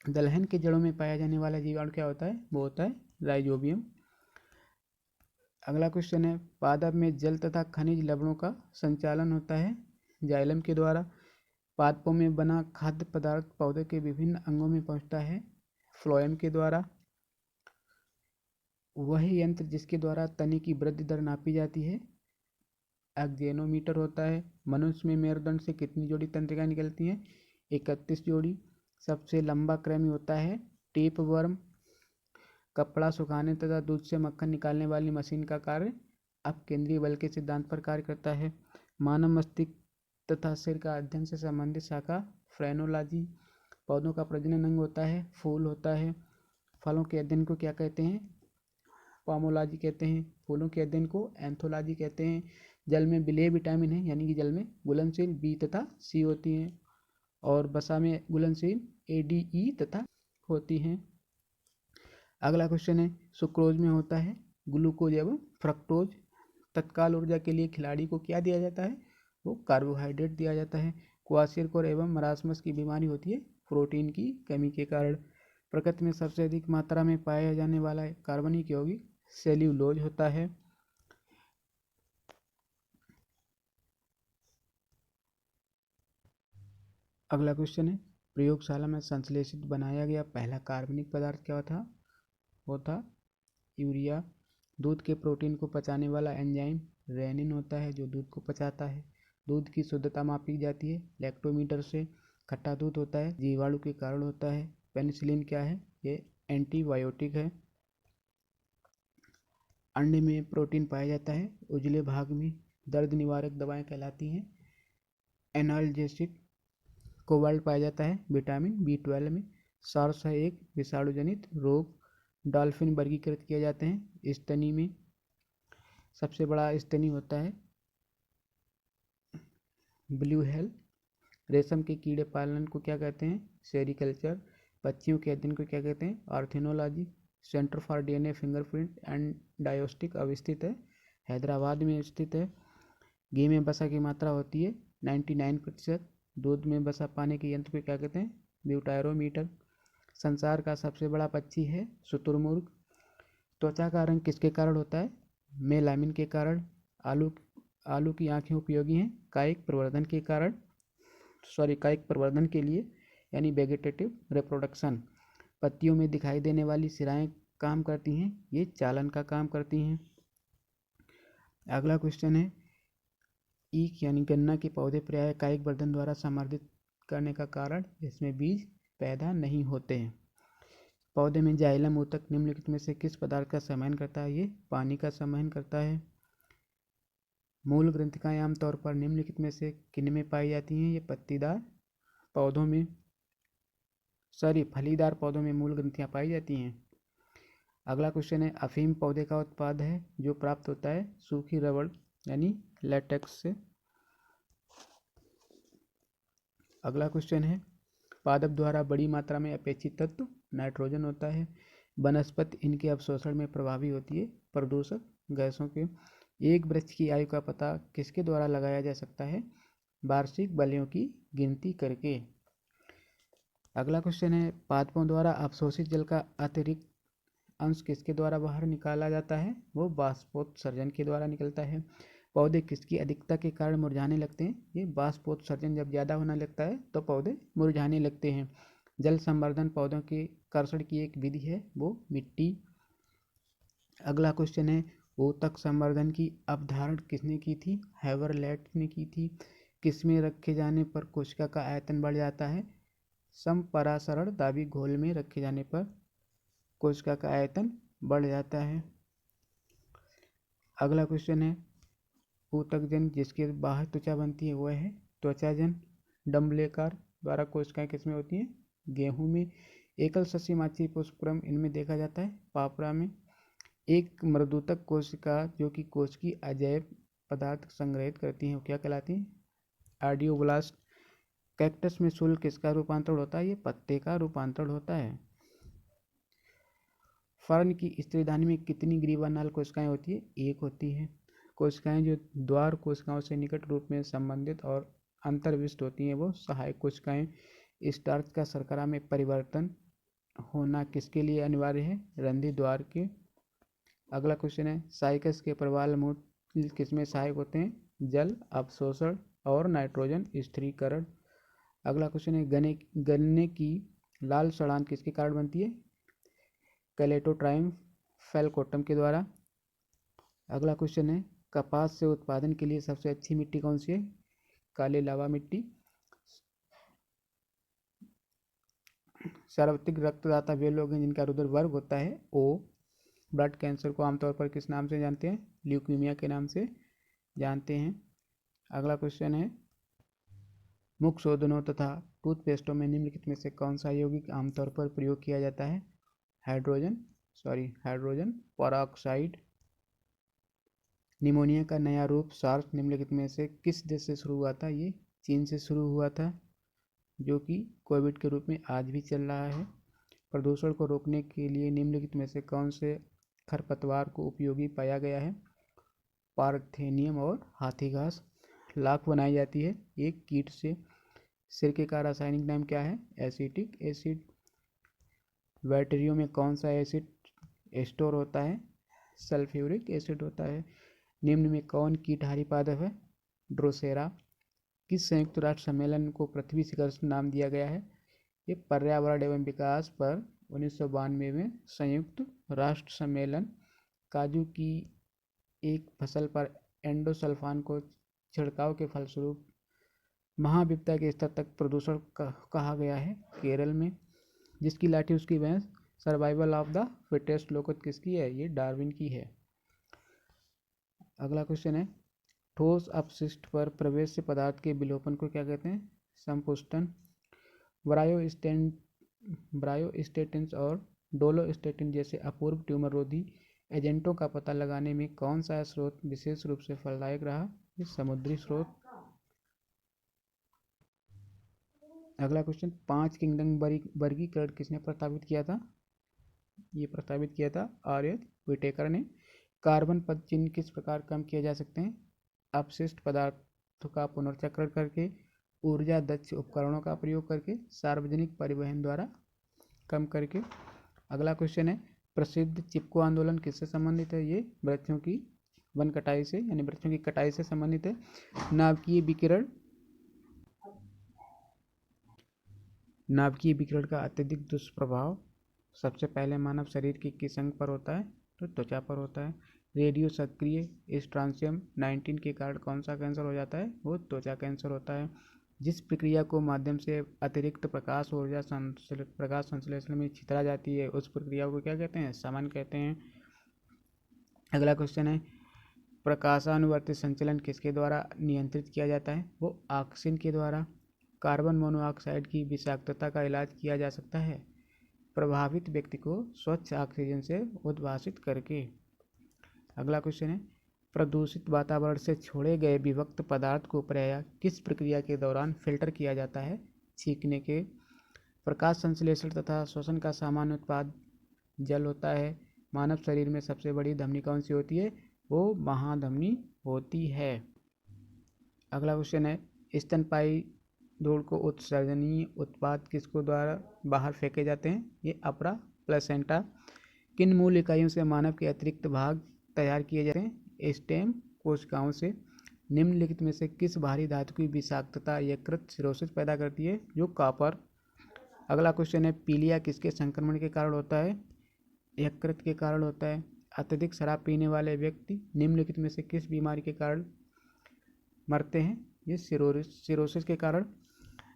दलहन के जड़ों में पाया जाने वाला जीवाणु क्या होता है? वो होता है राइजोबियम। अगला क्वेश्चन है, पादप में जल तथा खनिज लवणों का संचालन होता है जाइलम के द्वारा। पादपों में बना खाद्य पदार्थ पौधे के विभिन्न अंगों में पहुंचता है फ्लोएम के द्वारा। वह यंत्र जिसके द्वारा तने की वृद्धि दर नापी जाती है एक्जेनोमीटर होता है। मनुष्य में मेरुदंड से कितनी जोड़ी तंत्रिकाएं निकलती हैं? 31 जोड़ी। सबसे लंबा कृमि होता है टेप वर्म। कपड़ा सुखाने तथा दूध से मक्खन निकालने वाली मशीन का कार्य अपकेंद्रीय बल के सिद्धांत पर कार्य करता है। मानव मस्तिष्क तथा सिर का अध्ययन से संबंधित शाखा फ्रेनोलॉजी। पौधों का प्रजनन अंग होता है फूल होता है। फलों के अध्ययन को क्या कहते हैं? पोमोलॉजी कहते हैं। फूलों के अध्ययन को एंथोलॉजी कहते हैं। जल में विलेय विटामिन है, यानी कि जल में घुलनशील बी तथा सी होती हैं, और वसा में घुलनशील ए डी ई तथा होती हैं। अगला क्वेश्चन है, सुक्रोज में होता है ग्लूकोज एवं फ्रक्टोज। तत्काल ऊर्जा के लिए खिलाड़ी को क्या दिया जाता है? वो कार्बोहाइड्रेट दिया जाता है। क्वासिरकोर एवं मरासमस की बीमारी होती है प्रोटीन की कमी के कारण। प्रकृति में सबसे अधिक मात्रा में पाया जाने वाला कार्बनिक यौगिक सेल्यूलोज होता है। अगला क्वेश्चन है, प्रयोगशाला में संश्लेषित बनाया गया पहला कार्बनिक पदार्थ क्या था? वो था यूरिया। दूध के प्रोटीन को पचाने वाला एंजाइम रेनिन होता है जो दूध को पचाता है। दूध की शुद्धता मापी जाती है लैक्टोमीटर से। खट्टा दूध होता है जीवाणु के कारण होता है पेनिसिलिन क्या है? ये एंटीबायोटिक है। अंडे में प्रोटीन पाया जाता है, उजले भाग में दर्द निवारक दवाएं कहलाती हैं। एनाल्जेसिक कोबाल्ट पाया जाता है विटामिन B12 में। सार्स है एक विषाणु जनित रोग। डॉल्फिन वर्गीकृत किए जाते हैं स्तनी में। सबसे बड़ा स्तनी होता है ब्लू हेल। रेशम के कीड़े पालन को क्या कहते हैं? सेरिकल्चर। पक्षियों के अध्ययन को क्या कहते हैं? Ornithology. Centre for DNA fingerprint and diagnostic अवस्थित है हैदराबाद में स्थित है। घी में वसा की मात्रा होती है 99%। दूध में वसा पाने के यंत्र को क्या कहते हैं? ब्यूटायरोमीटर। संसार का सबसे बड़ा पक्षी है शुतुरमुर्ग। त्वचा का रंग किसके कारण होता है? मेलामिन के कारण। आलू की आंखें उपयोगी हैं कायिक प्रवर्धन के लिए, यानी वेजिटेटिव रिप्रोडक्शन। पत्तियों में दिखाई देने वाली सिराएं काम करती हैं, ये चालन का काम करती हैं। अगला क्वेश्चन है, ईख यानी गन्ना के पौधे प्रायः कायिक वर्धन द्वारा संवर्धित करने का कारण, इसमें बीज पैदा नहीं होते हैं। पौधे में जाइलम ऊतक निम्नलिखित में से किस पदार्थ का संवहन करता है? ये पानी का संवहन करता है। मूल ग्रंथिकाएं आमतौर पर निम्नलिखित में से किन में पाई जाती हैं? ये फलीदार पौधों में मूल ग्रंथियां पाई जाती हैं। अगला क्वेश्चन है, अफीम पौधे का उत्पाद है जो प्राप्त होता है सूखी रबड़ यानी लेटेक्स से। अगला क्वेश्चन है, पादप द्वारा बड़ी मात्रा में अपेक्षित तत्व नाइट्रोजन होता है। वनस्पति इनके अवशोषण में प्रभावी होती है प्रदूषक गैसों के। एक वृक्ष की आयु का पता किसके द्वारा लगाया जा सकता है? वार्षिक बलियों की गिनती करके। अगला क्वेश्चन है, पादपों द्वारा अवशोषित जल का अतिरिक्त अंश किसके द्वारा बाहर निकाला जाता है? वो बाष्पोत्सर्जन के द्वारा निकलता है। पौधे किसकी अधिकता के कारण मुरझाने लगते हैं? ये बाष्पोत्सर्जन जब ज़्यादा होने लगता है तो पौधे मुरझाने लगते हैं। जल संवर्धन पौधों के कर्षण की एक विधि है, वो मिट्टी। अगला क्वेश्चन है, ऊतक संवर्धन की अवधारणा किसने की थी? हेवरलैट ने की थी। किसमें रखे जाने पर कोशिका का आयतन बढ़ जाता है? संपरासरण दाबी घोल में रखे जाने पर कोशिका का आयतन बढ़ जाता है। अगला क्वेश्चन है, ऊतकजन जिसके बाहर त्वचा बनती है वह है त्वचाजन। डम्बलेकार द्वारा कोशिकाएं किसमें होती हैं? गेहूं में। एकल सस्सी माछी पुष्पक्रम इनमें देखा जाता है पापड़ा में। एक मृदुतक कोशिका जो कि कोश की अजैव पदार्थ संग्रहित करती हैं वो क्या कहलाती हैं? आर्डियोब्लास्ट। कैक्टस में शूल किसका रूपांतरण होता है? ये पत्ते का रूपांतरण होता है। फर्न की स्त्रीधानी में कितनी ग्रीवा नाल कोशिकाएं होती है? एक होती है। कोशिकाएं जो द्वार कोशिकाओं से निकट रूप में संबंधित और अंतर्विष्ट होती हैं वो सहायक कोशिकाएं। स्टार्च का शर्करा में परिवर्तन होना किसके लिए अनिवार्य है? रंध्र द्वार के। अगला क्वेश्चन है, साइकस के प्रवाल मूल किसमें सहायक होते हैं? जल अवशोषण और नाइट्रोजन स्थिरीकरण। अगला क्वेश्चन है, गन्ने की लाल सड़ांध किसके कारण बनती है? कैलेटोट्राइम फैलकोटम के द्वारा। अगला क्वेश्चन है, कपास से उत्पादन के लिए सबसे अच्छी मिट्टी कौन सी है? काले लावा मिट्टी। सर्वाधिक रक्तदाता वे लोग हैं जिनका रुधिर वर्ग होता है O। ब्लड कैंसर को आमतौर पर किस नाम से जानते हैं? ल्यूकीमिया के नाम से जानते हैं। अगला क्वेश्चन है, मुख शोधनों तथा टूथपेस्टों में निम्नलिखित में से कौन सा यौगिक आमतौर पर प्रयोग किया जाता है? Hydrogen peroxide. निमोनिया का नया रूप सार्स निम्नलिखित में से किस देश से शुरू हुआ था? ये चीन से शुरू हुआ था, जो कि कोविड के रूप में आज भी चल रहा है। प्रदूषण को रोकने के लिए निम्नलिखित में से कौन से खरपतवार को उपयोगी पाया गया है? पार्थेनियम और हाथी घास। लाख बनाई जाती है एक कीट से। सिरके का रासायनिक नाम क्या है? Acetic acid. बैटरियों में कौन सा एसिड स्टोर होता है? सल्फ्यूरिक एसिड होता है। निम्न में कौन कीटहारी पादप है? ड्रोसेरा। किस संयुक्त राष्ट्र सम्मेलन को पृथ्वी शिखर नाम दिया गया है? ये पर्यावरण एवं विकास पर 1992 में संयुक्त राष्ट्र सम्मेलन। काजू की एक फसल पर एंडोसल्फान को छिड़काव के फलस्वरूप महाविपदा के स्तर तक प्रदूषण कहा गया है केरल में। जिसकी लाठी उसकी भैंस, सर्वाइवल ऑफ द फिटेस्ट लोकोत किसकी है? ये डार्विन की है। अगला क्वेश्चन है, ठोस अपशिष्ट पर प्रवेश से पदार्थ के विलोपन को क्या कहते हैं? संपुष्टन। ब्रायोस्टेटिन्स और डोलोस्टेटिन जैसे अपूर्व ट्यूमर रोधी एजेंटों का पता लगाने में कौन सा स्रोत विशेष रूप से फलदायक रहा? ये समुद्री स्रोत। अगला क्वेश्चन, 5 किंगडम वर्गीकरण किसने प्रस्तावित किया था? ये प्रस्तावित किया था आर्यन विटेकर ने। कार्बन पद चिन्ह किस प्रकार कम किए जा सकते हैं? अपशिष्ट पदार्थों का पुनर्चक्रण करके, ऊर्जा दक्ष उपकरणों का प्रयोग करके, सार्वजनिक परिवहन द्वारा कम करके। अगला क्वेश्चन है, प्रसिद्ध चिपको आंदोलन किससे संबंधित है? ये वृक्षों की वन कटाई से यानी वृक्षों की कटाई से संबंधित है। नाभिकीय विकिरण का अत्यधिक दुष्प्रभाव सबसे पहले मानव शरीर के किस अंग पर होता है? तो त्वचा पर होता है। रेडियो सक्रिय स्ट्रांसियम 19 के कारण कौन सा कैंसर हो जाता है? वो त्वचा कैंसर होता है। जिस प्रक्रिया को माध्यम से अतिरिक्त प्रकाश संश्लेषण में छितरा जाती है उस प्रक्रिया को क्या कहते हैं? शमन कहते हैं। अगला क्वेश्चन है, प्रकाशानुवर्ती संचलन किसके द्वारा नियंत्रित किया जाता है? वो ऑक्सीन के द्वारा। कार्बन मोनोऑक्साइड की विषाक्तता का इलाज किया जा सकता है प्रभावित व्यक्ति को स्वच्छ ऑक्सीजन से उद्भासित करके। अगला क्वेश्चन है, प्रदूषित वातावरण से छोड़े गए विभक्त पदार्थ को प्रायः किस प्रक्रिया के दौरान फिल्टर किया जाता है? छींकने के। प्रकाश संश्लेषण तथा श्वसन का सामान्य उत्पाद जल होता है। मानव शरीर में सबसे बड़ी धमनी कौन सी होती है? वो महाधमनी होती है। अगला क्वेश्चन है, स्तनपायी धूल को उत्सर्जनीय उत्पाद किसको द्वारा बाहर फेंके जाते हैं? ये अपरा प्लेसेंटा। किन मूल इकाइयों से मानव के अतिरिक्त भाग तैयार किए जाते हैं? स्टेम कोशिकाओं से। निम्नलिखित में से किस भारी धातु की विषाक्तता यकृत सिरोसिस पैदा करती है? जो कॉपर। अगला क्वेश्चन है, पीलिया किसके संक्रमण के कारण होता है? यकृत के कारण होता है। अत्यधिक शराब पीने वाले व्यक्ति निम्नलिखित में से किस बीमारी के कारण मरते हैं? ये सिरोसिस के कारण।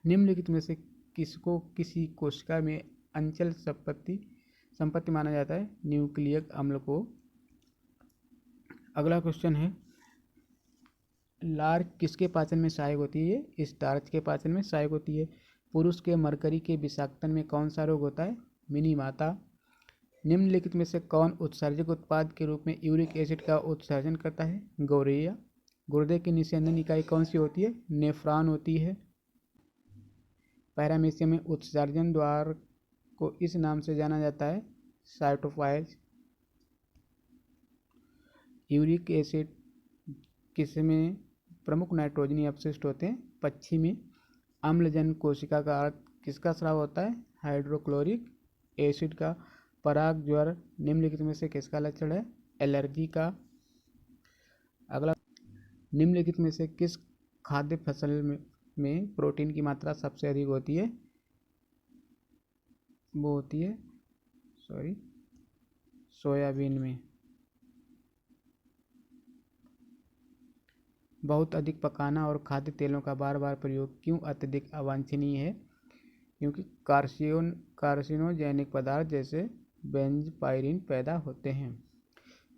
निम्नलिखित में से किसको किसी कोशिका में अंचल संपत्ति माना जाता है? न्यूक्लियक अम्ल को। अगला क्वेश्चन है, लार्क किसके पाचन में सहायक होती है? ये स्टार्च के पाचन में सहायक होती है। पुरुष के मरकरी के विषाक्तन में कौन सा रोग होता है? मिनीमाता। निम्नलिखित में से कौन उत्सर्जक उत्पाद के रूप में यूरिक एसिड का उत्सर्जन करता है? गौरेया। गुर्दे की निस्यंदन इकाई कौन सी होती है? नेफ्रॉन होती है। पैरामीशियम में उत्सर्जन द्वार को इस नाम से जाना जाता है, साइटोफाइल्स। यूरिक एसिड किसमें प्रमुख नाइट्रोजनी अपशिष्ट होते हैं? पक्षी में। अम्लजन कोशिका का अर्थ किसका स्राव होता है? हाइड्रोक्लोरिक एसिड का। पराग ज्वर निम्नलिखित में से किसका लक्षण है? एलर्जी का। अगला, निम्नलिखित में से किस खाद्य फसल में प्रोटीन की मात्रा सबसे अधिक होती है? वो होती है सोयाबीन में। बहुत अधिक पकाना और खाद्य तेलों का बार बार प्रयोग क्यों अत्यधिक अवांछनीय है? क्योंकि कार्सिनोजेनिक पदार्थ जैसे बेंजपायरिन पैदा होते हैं।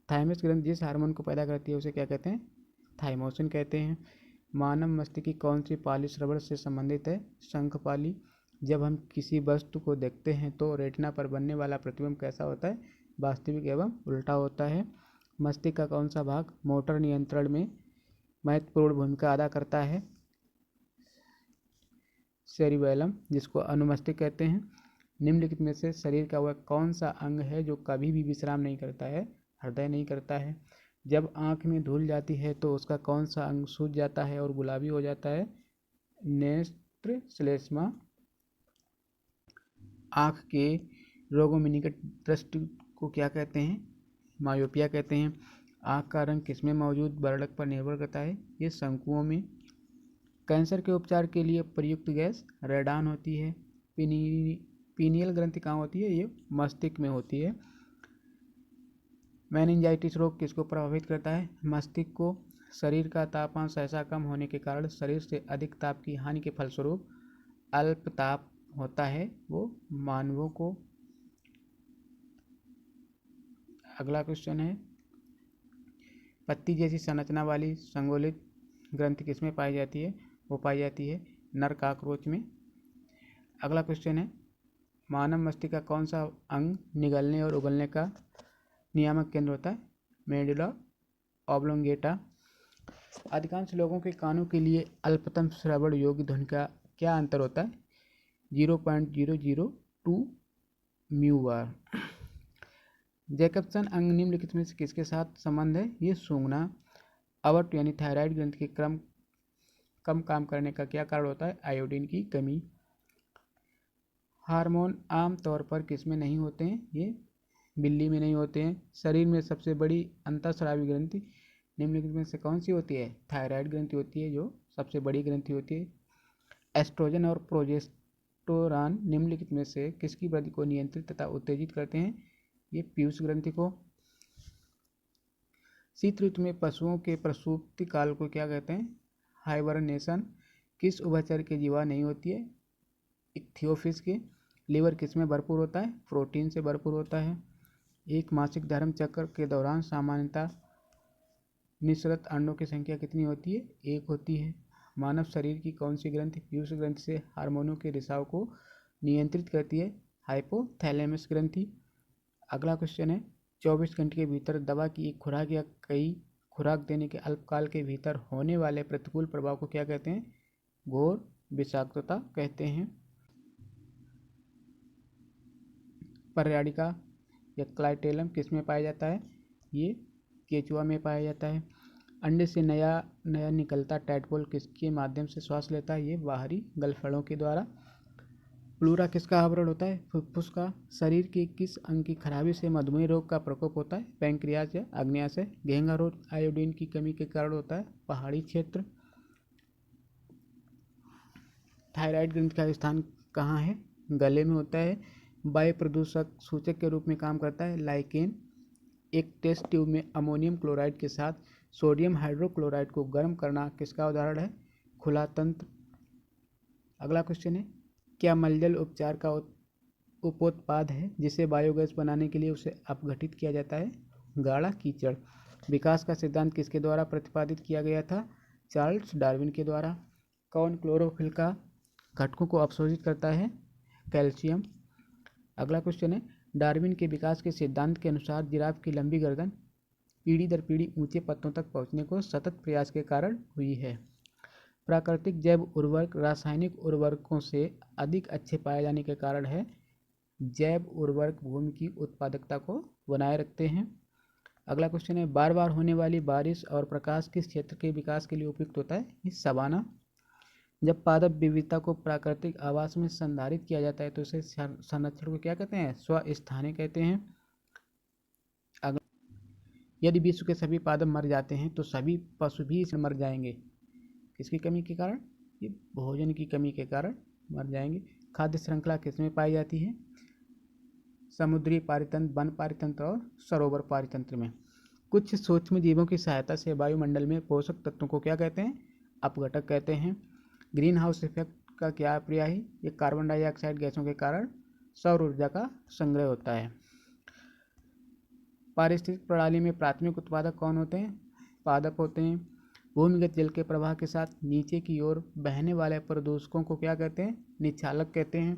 थाइमस ग्रंथि जिस हार्मोन को पैदा करती है उसे क्या कहते हैं? थाइमोसिन कहते हैं। मानव मस्तिष्क की कौन सी पाली श्रवण से संबंधित है? शंखपाली। जब हम किसी वस्तु को देखते हैं तो रेटिना पर बनने वाला प्रतिबिंब कैसा होता है? वास्तविक एवं उल्टा होता है। मस्तिष्क का कौन सा भाग मोटर नियंत्रण में महत्वपूर्ण भूमिका अदा करता है? सेरिबैलम, जिसको अनुमस्तिष्क कहते हैं। निम्नलिखित में से शरीर का वह कौन सा अंग है जो कभी भी विश्राम नहीं करता है? हृदय नहीं करता है। जब आँख में धूल जाती है तो उसका कौन सा अंग सूज जाता है और गुलाबी हो जाता है? नेत्र श्लेष्मा। आँख के रोगों में निकट दृष्टि को क्या कहते हैं? मायोपिया कहते हैं। आँख का रंग किसमें मौजूद वर्णक पर निर्भर करता है? ये शंकुओं में। कैंसर के उपचार के लिए प्रयुक्त गैस रेडान होती है। पीनियल ग्रंथि कहाँ होती है? ये मस्तिष्क में होती है। मेनिंजाइटिस रोग किसको प्रभावित करता है? मस्तिष्क को। शरीर का तापमान सहसा कम होने के कारण शरीर से अधिक ताप की हानि के फलस्वरूप अल्पताप होता है वो मानवों को। अगला क्वेश्चन है, पत्ती जैसी संरचना वाली संगोलित ग्रंथि किसमें पाई जाती है? वो पाई जाती है नर काकरोच में। अगला क्वेश्चन है, मानव मस्तिष्क का कौन सा अंग निगलने और उगलने का नियामक केंद्र होता है? Medulla oblongata. अधिकांश लोगों के कानों के लिए अल्पतम श्रवण योग्य ध्वनि का क्या अंतर होता है? 0.002 म्यू बार। जैकबसन अंग निम्नलिखित में से किसके साथ संबंध है? ये सूंघना। अवर्ट यानी थायराइड ग्रंथि के कम काम करने का क्या कारण होता है? आयोडीन की कमी। हार्मोन आम तौर पर किसमें नहीं होते हैं? ये बिल्ली में नहीं होते हैं। शरीर में सबसे बड़ी अंतःस्रावी ग्रंथि निम्नलिखित में से कौन सी होती है? थायराइड ग्रंथि होती है, जो सबसे बड़ी ग्रंथि होती है। एस्ट्रोजन और प्रोजेस्टेरोन निम्नलिखित में से किसकी वृद्धि को नियंत्रित तथा उत्तेजित करते हैं? ये पीयूष ग्रंथि को। शीत ऋतु में पशुओं के प्रसूति काल को क्या कहते हैं? हाइबरनेशन। किस उभयचर की जीवा नहीं होती है? इक्थियोफिस के। लीवर किसमें भरपूर होता है? प्रोटीन से भरपूर होता है। एक मासिक धर्म चक्र के दौरान सामान्यतः निःसृत अंडों की संख्या कितनी होती है? 1 होती है। मानव शरीर की कौन सी ग्रंथि पीयूष ग्रंथि से हार्मोनों के रिसाव को नियंत्रित करती है? हाइपोथैलेमस ग्रंथि। अगला क्वेश्चन है, 24 घंटे के भीतर दवा की एक खुराक या कई खुराक देने के अल्पकाल के भीतर होने वाले प्रतिकूल प्रभाव को क्या कहते हैं? घोर विषाक्तता कहते हैं। पर्याडिका या क्लाइटेलम किस में पाया जाता है? ये केचुआ में पाया जाता है। अंडे से नया निकलता टैडपोल किसके माध्यम से श्वास लेता है? ये बाहरी गलफड़ों के द्वारा। प्लूरा किसका आवरण होता है? फुफ्फुस का। शरीर के किस अंग की खराबी से मधुमेह रोग का प्रकोप होता है? पैंक्रियाज या आग्नेयाशय। घेंघा रोग आयोडीन की कमी के कारण होता है, पहाड़ी क्षेत्र। थायराइड ग्रंथि का स्थान कहाँ है? गले में होता है। वायु प्रदूषक सूचक के रूप में काम करता है लाइकेन। एक टेस्ट ट्यूब में अमोनियम क्लोराइड के साथ सोडियम हाइड्रोक्लोराइड को गर्म करना किसका उदाहरण है? खुला तंत्र। अगला क्वेश्चन है, क्या मलजल उपचार का उपोत्पाद है जिसे बायोगैस बनाने के लिए उसे अपघटित किया जाता है? गाढ़ा कीचड़। विकास का सिद्धांत किसके द्वारा प्रतिपादित किया गया था? चार्ल्स डार्विन के द्वारा। कौन क्लोरोफिल का घटकों को अवशोषित करता है? कैल्शियम। अगला क्वेश्चन है, डार्विन के विकास के सिद्धांत के अनुसार जिराफ की लंबी गर्दन पीढ़ी दर पीढ़ी ऊंचे पत्तों तक पहुंचने को सतत प्रयास के कारण हुई है। प्राकृतिक जैव उर्वरक रासायनिक उर्वरकों से अधिक अच्छे पाए जाने के कारण है। जैव उर्वरक भूमि की उत्पादकता को बनाए रखते हैं। अगला क्वेश्चन है, बार बार होने वाली बारिश और प्रकाश किस क्षेत्र के विकास के लिए उपयुक्त होता है? ये सवाना। जब पादप विविधता को प्राकृतिक आवास में संधारित किया जाता है तो इसे संरक्षण को क्या कहते हैं? स्वस्थानी कहते हैं। यदि विश्व के सभी पादप मर जाते हैं तो सभी पशु भी इसमें मर जाएंगे। किसकी कमी के कारण? ये भोजन की कमी के कारण मर जाएंगे। खाद्य श्रृंखला किसमें पाई जाती है? समुद्री पारितंत्र, वन पारितंत्र और सरोवर पारितंत्र में। कुछ सूक्ष्म जीवों की सहायता से वायुमंडल में पोषक तत्वों को क्या कहते हैं? अपघटक कहते हैं। ग्रीन हाउस इफेक्ट का क्या प्रक्रिया है? ये कार्बन डाइऑक्साइड गैसों के कारण सौर ऊर्जा का संग्रह होता है। पारिस्थितिक प्रणाली में प्राथमिक उत्पादक कौन होते हैं? पादप होते हैं। भूमिगत जल के प्रवाह के साथ नीचे की ओर बहने वाले प्रदूषकों को क्या कहते हैं? निक्षालक कहते हैं।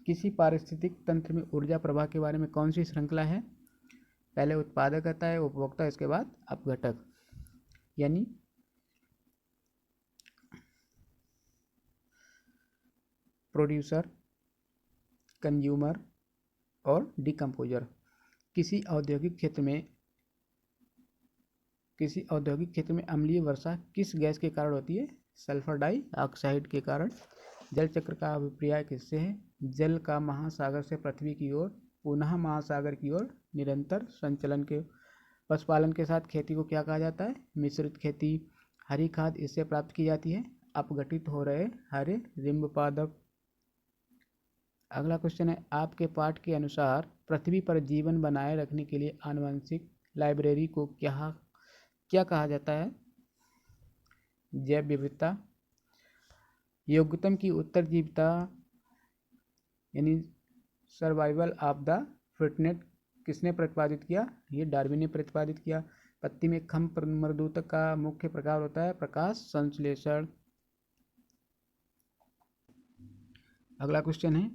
किसी पारिस्थितिक तंत्र में ऊर्जा प्रवाह के बारे में कौन सी श्रृंखला है? पहले उत्पादक आता है, उपभोक्ता, इसके बाद अपघटक, यानी प्रोड्यूसर, कंज्यूमर और डिकम्पोजर। किसी औद्योगिक क्षेत्र में अम्लीय वर्षा किस गैस के कारण होती है? सल्फर डाइऑक्साइड के कारण। जल चक्र का अभिप्राय किससे है? जल का महासागर से पृथ्वी की ओर पुनः महासागर की ओर निरंतर संचलन के। पशुपालन के साथ खेती को क्या कहा जाता है? मिश्रित खेती। हरी खाद इससे प्राप्त की जाती है अपघटित हो रहे हरे रिम्ब पादप। अगला क्वेश्चन है, आपके पाठ के अनुसार पृथ्वी पर जीवन बनाए रखने के लिए आनुवंशिक लाइब्रेरी को क्या कहा जाता है? जैव विविधता। योग्यतम की उत्तरजीविता यानी सर्वाइवल ऑफ द फिटनेस किसने प्रतिपादित किया? ये डार्विन ने प्रतिपादित किया। पत्ती में खम मृदुता का मुख्य प्रकार होता है प्रकाश संश्लेषण। अगला क्वेश्चन है,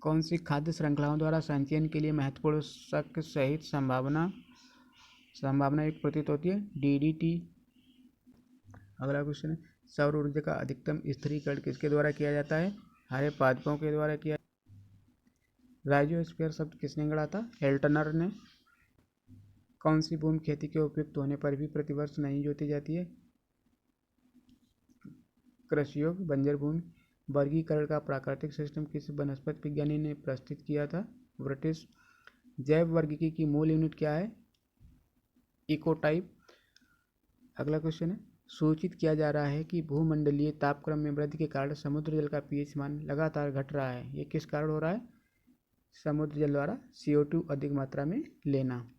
कौन सी खाद्य श्रृंखलाओं द्वारा संचयन के लिए महत्वपूर्ण शक सहित संभावना एक प्रतीत होती है? डीडीटी। अगला क्वेश्चन है, सौर ऊर्जा का अधिकतम स्थिरीकरण किसके द्वारा किया जाता है? हरे पादपों के द्वारा किया। राइजोस्फीयर शब्द किसने गढ़ा था? एल्टनर ने। कौन सी भूमि खेती के उपयुक्त होने पर भी प्रतिवर्ष नहीं जोती जाती है? कृषि योग्य बंजर भूमि। वर्गीकरण का प्राकृतिक सिस्टम किस वनस्पति विज्ञानी ने प्रस्तुत किया था? ब्रिटिश। जैव वर्गीकी की मूल यूनिट क्या है? इकोटाइप। अगला क्वेश्चन है, सूचित किया जा रहा है कि भूमंडलीय तापक्रम में वृद्धि के कारण समुद्र जल का पीएच मान लगातार घट रहा है। ये किस कारण हो रहा है? समुद्र जल द्वारा CO2 अधिक मात्रा में लेना।